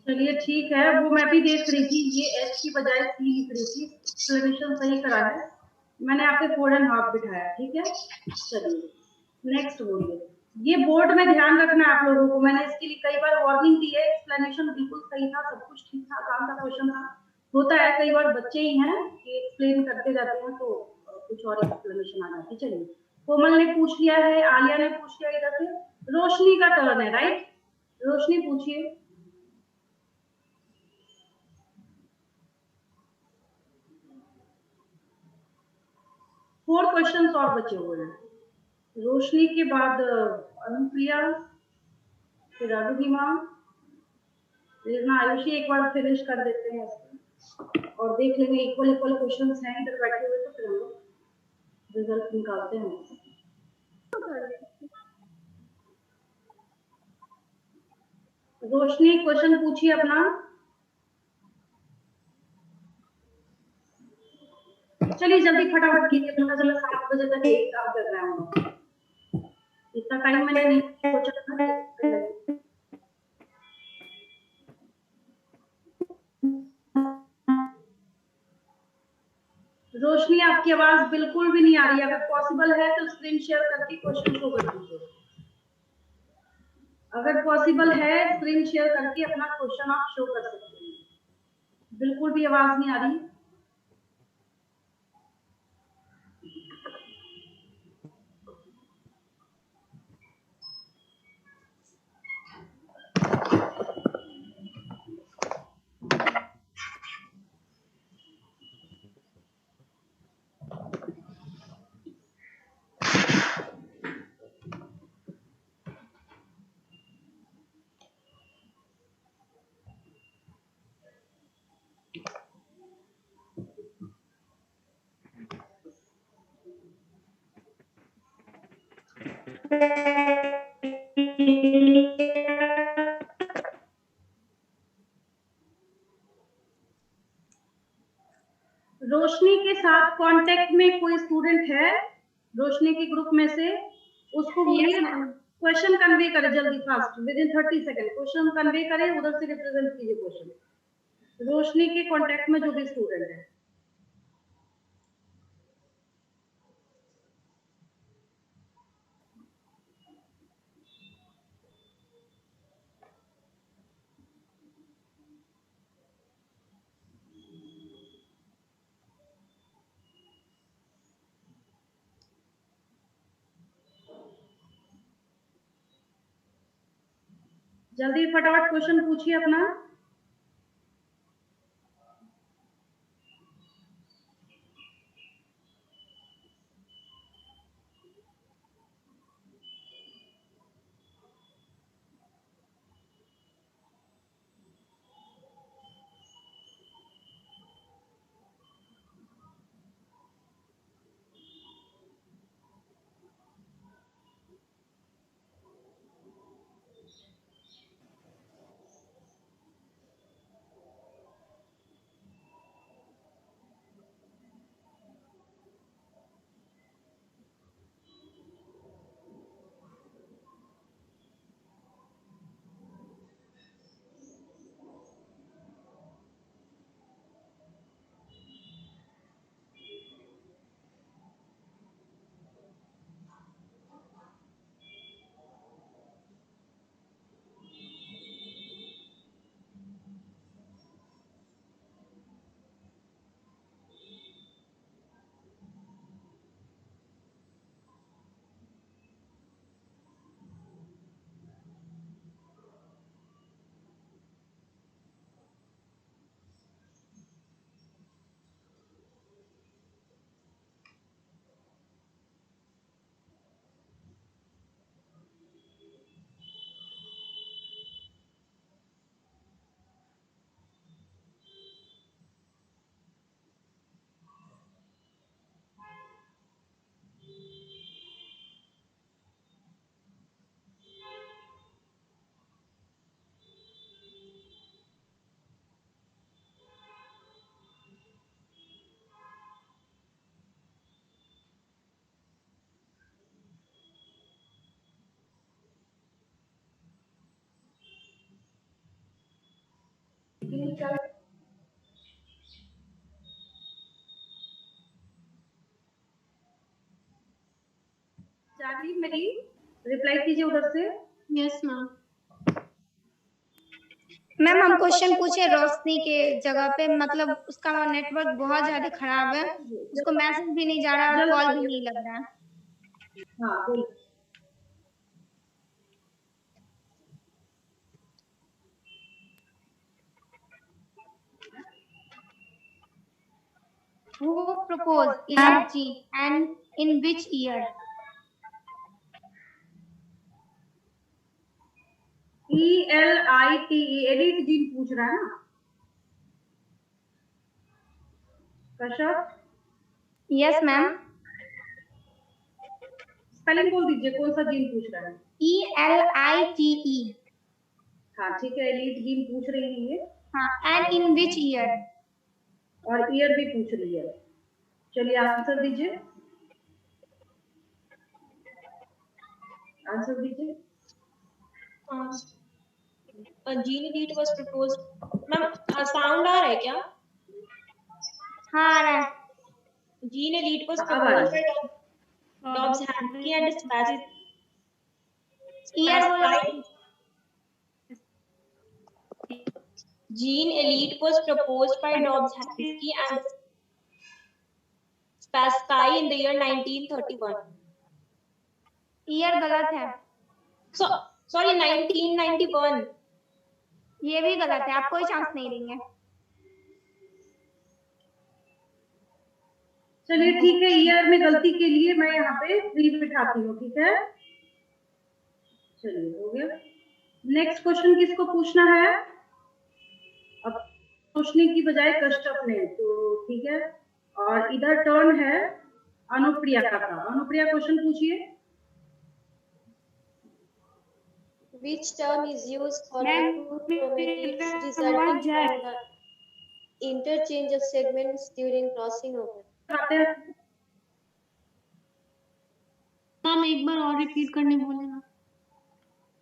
चलिए ठीक है, वो मैं भी देख रही थी, ये एच की बजाय सी लिख रही थी, एक्सप्लेनेशन सही करा है मैंने, आपके 4.5 बिठाया, ठीक है। चलिए नेक्स्ट बोलिए। ये बोर्ड में ध्यान रखना आप लोगों को, मैंने इसके लिए कई बार वार्निंग दी है, एक्सप्लेनेशन बिल्कुल सही था, सब कुछ ठीक था, काम का क्वेश्चन था। होता है कई बार बच्चे ही हैं कि एक्सप्लेन करते जाते हैं तो कुछ और एक्सप्लेनेशन आ जाती है। चलिए कोमल ने पूछ लिया है, आलिया ने पूछ लिया, इधर से रोशनी का टर्न है, राइट? रोशनी पूछिए। फोर क्वेश्चंस और बचे हुए हैं, रोशनी के बाद अनुप्रिया, फिर अरुणिमा, फिर ना आयुषी, एक बार फिनिश कर देते हैं इसको और देख लेंगे इक्वल इक्वल क्वेश्चंस हैं इधर बैठे हुए, तो फिर हम लोग रिजल्ट निकालते हैं। रोशनी क्वेश्चन पूछिए अपना। चलिए जल्दी फटाफट कीजिए, पता चला 7 बजे तक एक काम कर रहे हैं हम लोग, इतना टाइम मैंने नहीं सोचा। रोशनी आपकी आवाज बिल्कुल भी नहीं आ रही है, अगर पॉसिबल है तो स्क्रीन शेयर करके क्वेश्चन शो कर दीजिए, अगर पॉसिबल है स्क्रीन शेयर करके अपना क्वेश्चन आप शो कर सकते हैं। बिल्कुल भी आवाज नहीं आ रही। रोशनी के साथ कांटेक्ट में कोई स्टूडेंट है रोशनी के ग्रुप में से? उसको बोलिए क्वेश्चन कन्वे करे जल्दी, fast, with in 30 second question convey करे, उधर से रिप्रेजेंट कीजिए क्वेश्चन। रोशनी के कांटेक्ट में जो भी स्टूडेंट है। जल्दी फटाफट क्वेश्चन पूछिए अपना। चार्ली मेरी रिप्लाई कीजिए उधर से। Yes ma'am. मैम हम क्वेश्चन पूछे रोशनी के जगह पे, मतलब उसका नेटवर्क बहुत ज्यादा खराब है, उसको मैसेज भी नहीं जा रहा है और कॉल भी नहीं लग रहा है। हाँ बोलिए। Who proposed energy and in which year? ELITE elite gene पूछ रहा है ना कश्यप? Yes ma'am. स्पेलिंग बोल दीजिए, कौन सा जीन पूछ रहा है? ELITE। हाँ ठीक है, एलिट जीन पूछ रही है ये। हाँ, एंड इन विच ईयर? और ईयर भी पूछ रही है। चलिए आंसर दीजिए, आंसर दीजिए। Gene elite was proposed. Ma'am sound आ रहा है क्या? हाँ आ रहा है। Gene elite was proposed by Dobbs Hanky and species. Year बोलो। Gene elite was proposed by Dobzhansky and Spassky in the year 1931. Year गलत है, Sorry, 1991. ये भी गलत है, आप कोई चांस नहीं देंगे। चलिए ठीक है, ईयर में गलती के लिए मैं यहाँ पे 3 बिठाती हूँ, ठीक है। चलिए हो गया। नेक्स्ट क्वेश्चन किसको पूछना है? अब पूछने की बजाय कश्यप ने, तो ठीक है। और इधर टर्न है अनुप्रिया का। अनुप्रिया क्वेश्चन पूछिए। Which term is used for the two chromatids resulting from the interchange of segments during crossing over? Ma'am एक बार और रिपीट करने बोलेगा।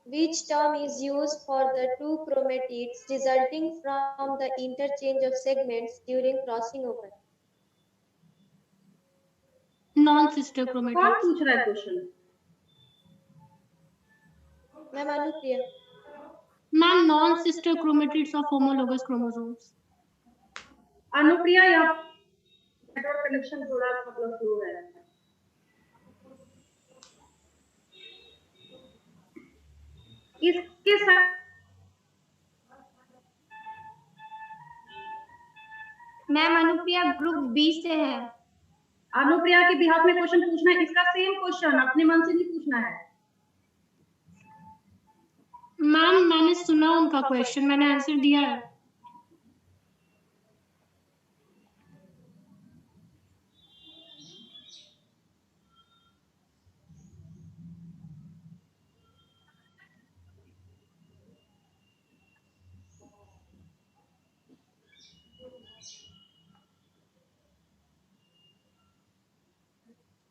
Which term is used for the two chromatids resulting from the interchange of segments during crossing over? Non-sister chromatids. कौन पूछ रहा है question? Ma'am Anupriya. Ma'am non-sister chromatids of homologous chromosomes. Anupriya, यहाँ network connection थोड़ा मतलब स्लो है। इसके साथ मैम अनुप्रिया ग्रुप बी से है। अनुप्रिया के बिहाफ में क्वेश्चन पूछना है, इसका सेम क्वेश्चन, अपने मन से नहीं पूछना है। मैम मैंने सुना उनका क्वेश्चन, मैंने आंसर दिया है।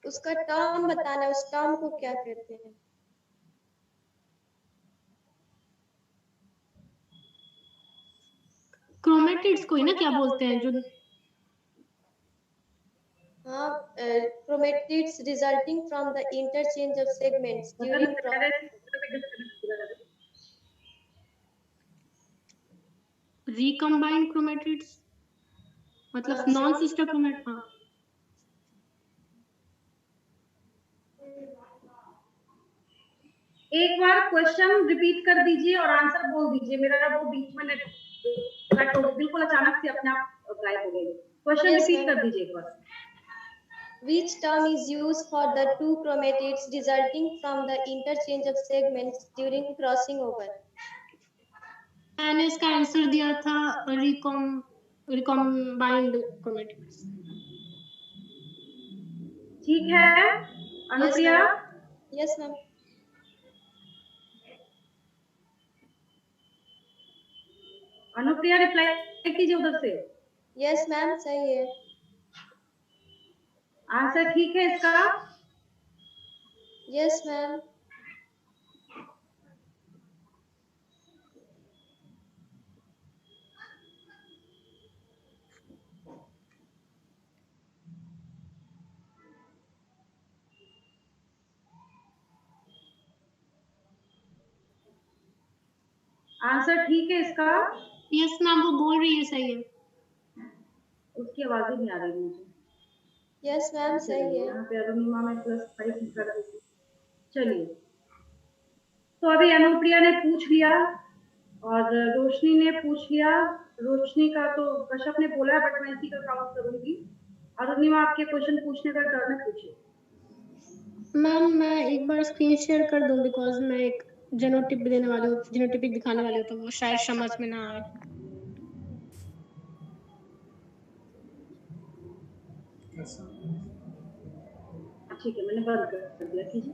उसका टर्म बताना, उस टर्म को क्या कहते हैं? क्रोमेटिड्स को ही ना क्या बोलते हैं जो? हाँ, chromatids resulting from the interchange of segments during recombined chromatids, मतलब नॉन सिस्टर क्रोमेट। हाँ एक बार क्वेश्चन रिपीट कर दीजिए और आंसर बोल दीजिए। मेरा वो बीच में बिल्कुल अचानक से अपने आप गायब हो गई। क्वेश्चन रिपीट कर दीजिए एक बार। Which term is used for the two chromatids resulting from the interchange of segments during crossing over? मैंने इसका आंसर दिया था recombined chromatids। ठीक है Anupriya? Yes ma'am. Anupriya reply कीजिए उधर से। यस मैम, सही है। आंसर ठीक है इसका? Yes ma'am. आंसर ठीक है इसका? यस मैम, वो बोल रही है सही है। उसकी आवाज ही नहीं आ रही मुझे। यस मैम, सही है। यहाँ पे अरुणिमा में +5 कर दी। चलिए, तो अभी अनुप्रिया ने पूछ लिया और रोशनी ने पूछ लिया। रोशनी का तो कश्यप ने बोला है, बट मैं इसी का काउंट करूंगी। अरुणिमा, आपके क्वेश्चन पूछने का टर्न है, पूछिए। मैम मैं एक बार स्क्रीन शेयर कर दूं, बिकॉज मैं एक जेनोटिप देने वाली हूँ, जेनोटिपिक दिखाने वाली हूँ, तो वो शायद समझ में ना आए। ठीक है, मैंने बंद कर दिया। कीजिए।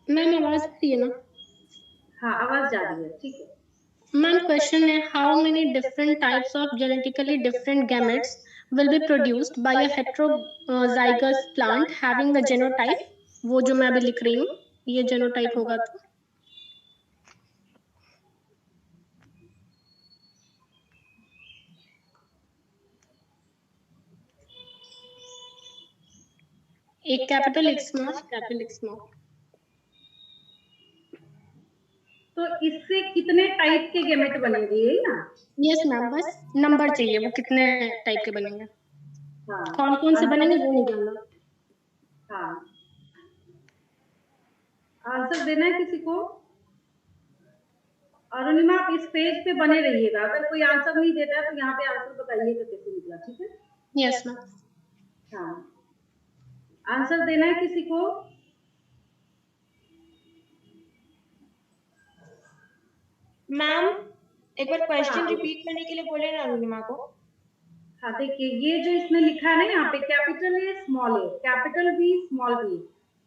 मैम आवाज आ रही है ना? हाँ, आवाज जा रही है। ठीक है मैम, क्वेश्चन है how many different types of genetically different gametes will be produced by a heterozygous plant having the genotype, वो जो मैं अभी लिख रही हूँ, ये genotype होगा। तो एक कैपिटल, एक स्मॉल, कैपिटल, एक स्मॉल। तो इससे कितने टाइप के गेमेट बनेंगे, यही ना? यस मैम, बस नंबर चाहिए वो कितने टाइप के बनेंगे, हाँ, कौन कौन से बनेंगे वो नहीं जानना। हाँ, आंसर देना है किसी को? अरुणिमा, आप इस पेज पे बने रहिएगा, अगर कोई आंसर नहीं देता है तो यहाँ पे आंसर बताइएगा कैसे निकला, ठीक है? Yes ma'am. हाँ, आंसर देना है किसी को? मैम एक बार क्वेश्चन रिपीट करने के लिए बोले ना अरुणिमा को। हाँ, देखिए ये जो इसने लिखा है ना यहाँ पे, capital A small A, capital B small B,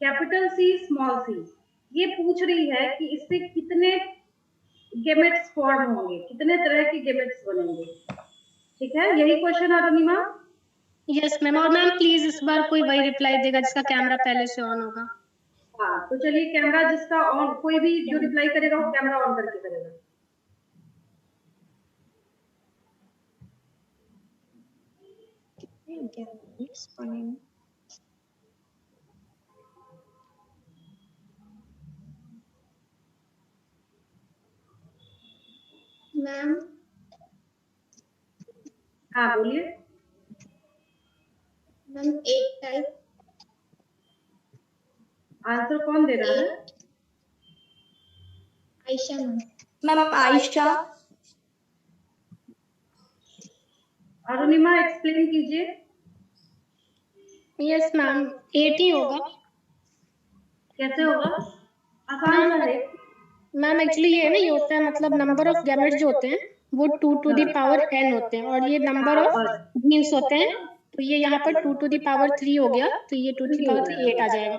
capital C small C, ये पूछ रही है कि इससे कितने गेमेट्स फॉर्म होंगे, कितने तरह के गेमेट्स बनेंगे, ठीक है? यही क्वेश्चन है अरुणिमा? Yes ma'am. और मैम प्लीज इस बार कोई वही रिप्लाई देगा जिसका कैमरा पहले से ऑन होगा। हाँ, तो चलिए कैमरा जिसका ऑन, कोई भी जो रिप्लाई करेगा वो कैमरा ऑन करके करेगा। मैम हाँ बोलिए। Ma'am 8 type. आंसर कौन दे रहा है? Ayesha ma'am. Ma'am Ayesha. Arunima explain कीजिए। यस मैम, 8 ही होगा। कैसे होगा? आसान सा है। मैम एक्चुअली ये है ना, ये होता है मतलब नंबर ऑफ गैमेट्स जो होते हैं वो 2 to the power n होते हैं, और ये नंबर ऑफ जीन्स होते हैं, तो ये यहाँ पर 2 to the power 3 हो गया, तो ये 2 to the power 3 8 आ जाएगा।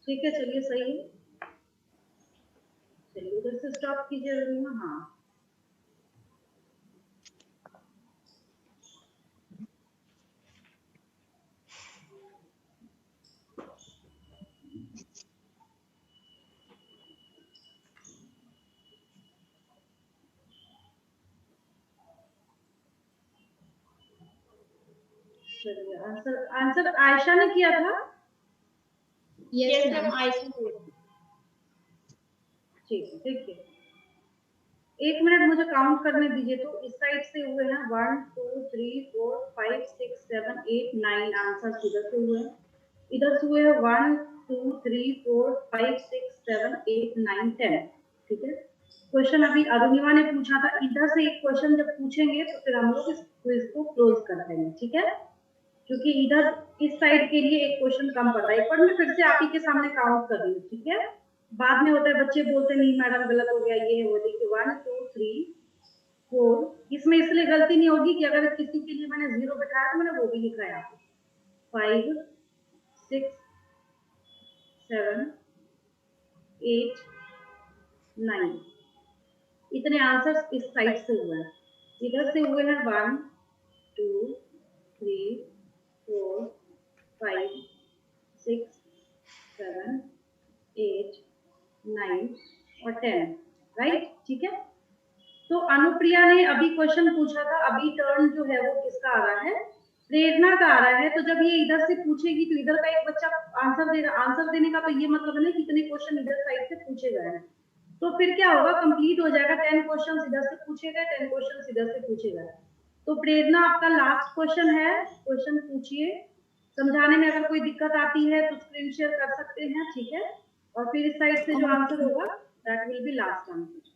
ठीक है, चलिए सही है। चलिए उधर से स्टॉप कीजिए अरुणिमा। हाँ, चलिए आंसर आयशा ने किया था। Yes ma'am. आयशा। ठीक है, देखिए 1 मिनट मुझे काउंट करने दीजिए। तो इस साइड से हुए हैं 1 2 3 4 5 6 7 8 9 आंसर इधर से हुए हैं, इधर से हुए हैं 1 2 3 4 5 6 7 8 9 10। ठीक है, क्वेश्चन अभी अरुणिमा ने पूछा था, इधर से एक क्वेश्चन जब पूछेंगे तो फिर हम लोग इस क्विज को क्लोज कर देंगे, ठीक है? क्योंकि इधर इस साइड के लिए एक क्वेश्चन कम पड़ रहा है। एक बार मैं फिर से आप ही के सामने काउंट कर रही हूँ, ठीक है? बाद में होता है बच्चे बोलते नहीं मैडम गलत हो गया, ये वो। देखिए 1 2 3 4, इसमें इसलिए गलती नहीं होगी कि अगर किसी के लिए मैंने 0 बिठाया तो मैंने वो भी लिखा है यहाँ पे। 5 6 7 8 9 इतने आंसर्स इस साइड से हुए हैं। इधर से हुए हैं 1 2 3 4 5 6 7 8 9 और 10, राइट? ठीक है, तो अनुप्रिया ने अभी क्वेश्चन पूछा था, अभी टर्न जो है वो किसका आ रहा है? प्रेरणा का आ रहा है। तो जब ये इधर से पूछेगी तो इधर का एक बच्चा आंसर देने का तो ये मतलब है ना कितने क्वेश्चन इधर साइड से पूछे गए हैं, तो फिर क्या होगा, कंप्लीट हो जाएगा। 10 क्वेश्चन इधर से पूछे गए, 10 क्वेश्चन इधर से पूछे गए। तो प्रेरणा आपका लास्ट क्वेश्चन है, क्वेश्चन पूछिए। समझाने में अगर कोई दिक्कत आती है तो स्क्रीन शेयर कर सकते हैं, ठीक है? और फिर इस साइड से जो आंसर होगा that will be last answer.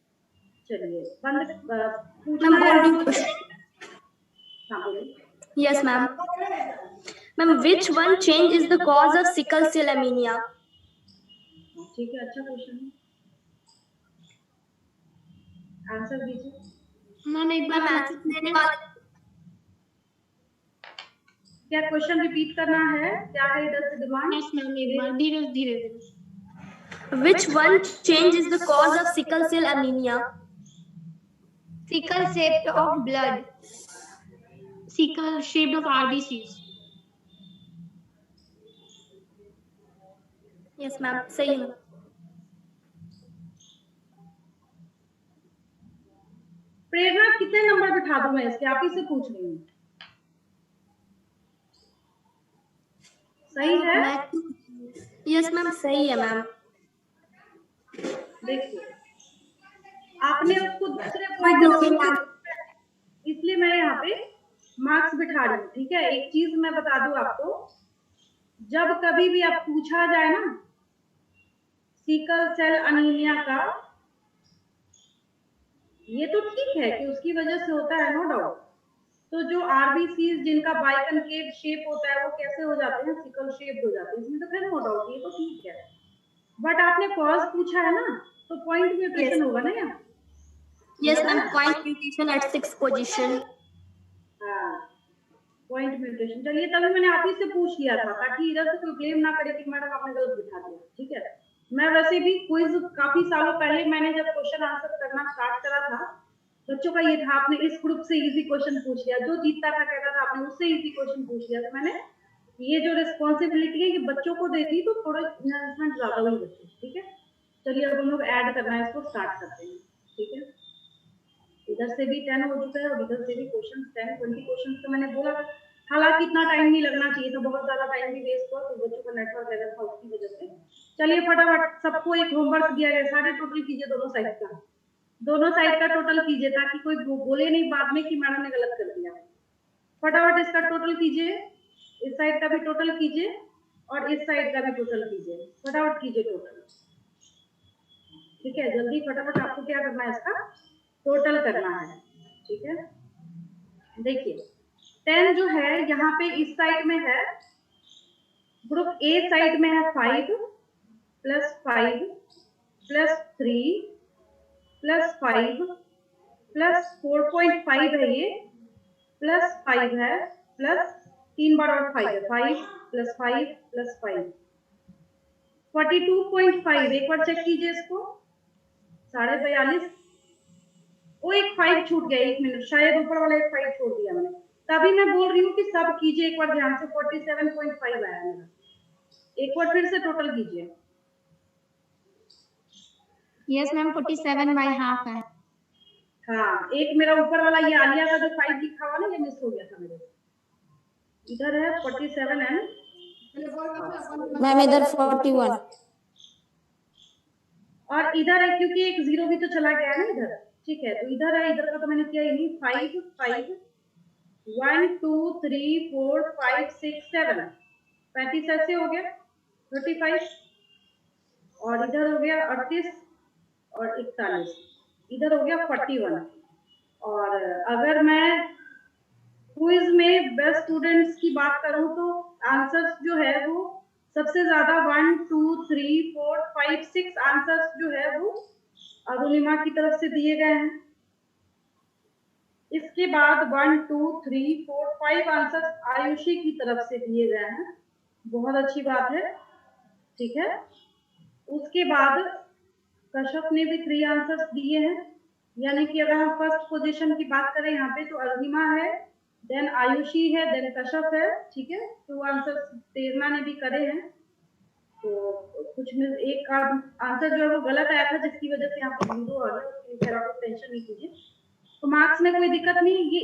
चलिए बंद पूछना है। हाँ बोलिए। Yes, ma'am. Ma'am, which one change is the cause of sickle cell anemia? ठीक है, अच्छा क्वेश्चन है, आंसर दीजिए। मैम एक बार आंसर देने वाले क्या क्वेश्चन रिपीट करना है? क्या है इधर से डिमांड? यस मैम, एक बार धीरे धीरे। Which one change is the cause of sickle cell anemia? Sickle shaped of blood. Sickle shaped of RBCs. Yes, ma'am. सही है। प्रेरणा कितने नंबर बिठा दूं मैं इसके? आप ही से पूछ रही हूँ। सही है? यस मैम, सही है मैम। देखिए आपने उसको दूसरे पॉइंट, इसलिए मैं यहाँ पे मार्क्स बिठा रही हूँ। ठीक है, एक चीज मैं बता दूं आपको, जब कभी भी आप पूछा जाए ना सिकल सेल अनीमिया का, ये तो ठीक है कि उसकी वजह से होता है, नो डाउट। तो जो आरबीसी जिनका बाइकनकेव शेप होता है वो कैसे हो जाते हैं, सिकल शेप हो जाते हैं, इसमें तो फिर नो डाउट, ये तो ठीक है। बट आपने कॉज पूछा है ना, तो पॉइंट म्यूटेशन होगा ना यहाँ। Yes ma'am, point mutation at 6th position. हाँ, पॉइंट म्यूटेशन। चलिए, तभी मैंने आप ही से पूछ लिया था ताकि इधर से कोई ब्लेम ना करे कि मैडम आपने गलत बिठा दिया। ठीक है, मैं वैसे भी क्विज काफी सालों पहले मैंने जब क्वेश्चन आंसर करना स्टार्ट करा था, बच्चों का ये था आपने इस ग्रुप से इजी क्वेश्चन पूछ लिया, जो जीतता था कहता था आपने उससे इजी क्वेश्चन पूछ लिया। तो मैंने ये जो रिस्पॉन्सिबिलिटी है ये बच्चों को दे दी, तो थोड़ा इन्वेस्टमेंट ज्यादा हुई बच्चों। ठीक है, चलिए अब हम लोग ऐड करना है, इसको स्टार्ट करते हैं। ठीक है, इधर से भी 10 हो चुका है और इधर से भी क्वेश्चन 10-20 क्वेश्चन तो मैंने बोला था। हालांकि इतना टाइम नहीं लगना चाहिए था, बहुत ज्यादा टाइम भी वेस्ट हुआ, तो बच्चों का नेटवर्क एरर था उसकी वजह से। चलिए फटाफट सबको एक होमवर्क दिया गया, सारे टोटल कीजिए दोनों साइड का टोटल कीजिए, ताकि कोई बोले नहीं बाद में कि मैडम ने गलत कर दिया। फटाफट इसका टोटल कीजिए, इस साइड का भी टोटल कीजिए और इस साइड का भी टोटल कीजिए, फटाफट कीजिए टोटल। ठीक है, जल्दी फटाफट आपको क्या करना है, इसका टोटल करना है। ठीक है, देखिए 10 जो है यहाँ पे इस साइड में है, ग्रुप ए साइड में है 5 + 5 + 3 + 5 + 4.5 है ये, +5 है, प्लस 3 बार और 5 है, 5 + 5 + 5 42.5। एक बार चेक कीजिए इसको, 42.5। वो एक 5 छूट गया, 1 मिनट, शायद ऊपर वाला एक 5 छोड़ दिया मैंने, तभी मैं बोल रही हूँ कि सब कीजिए एक बार ध्यान से। 47.5 आया मेरा, एक बार फिर से टोटल कीजिए। यस मैम, 47/2 है। हाँ, एक मेरा ऊपर वाला ये आलिया का जो 5 लिखा हुआ ना, ये मिस हो गया था मेरे, इधर है 47 एंड मैम इधर 41 और इधर है, क्योंकि एक 0 भी तो चला गया है ना इधर। ठीक है, तो इधर है, इधर का तो मैंने किया ही नहीं। 5 5 1 2 3 4 5 6 7 35 ऐसे हो गया 35, और इधर हो गया 38 और 41, इधर हो गया 41। और अगर मैं क्विज में बेस्ट स्टूडेंट्स की बात करूं तो आंसर्स जो है वो सबसे ज्यादा 1 2 3 4 5 6 आंसर्स जो है वो अरुणिमा की तरफ से दिए गए हैं। इसके बाद 1 2 3 4 5 आंसर्स आयुषी की तरफ से दिए गए हैं, बहुत अच्छी बात है। ठीक है, उसके बाद कश्यप ने भी 3 आंसर्स दिए हैं, यानी कि अगर हम फर्स्ट पोजीशन की बात करें यहाँ पे तो अरुणिमा है, देन आयुषी है, देन कश्यप है। ठीक है, 2 आंसर्स प्रेरणा ने भी करे हैं, तो कुछ में एक आंसर जो है वो गलत आया था, जिसकी वजह से यहाँ पे 0 आ गया, उसकी टेंशन नहीं कीजिए। तो मार्क्स में कोई दिक्कत नहीं, ये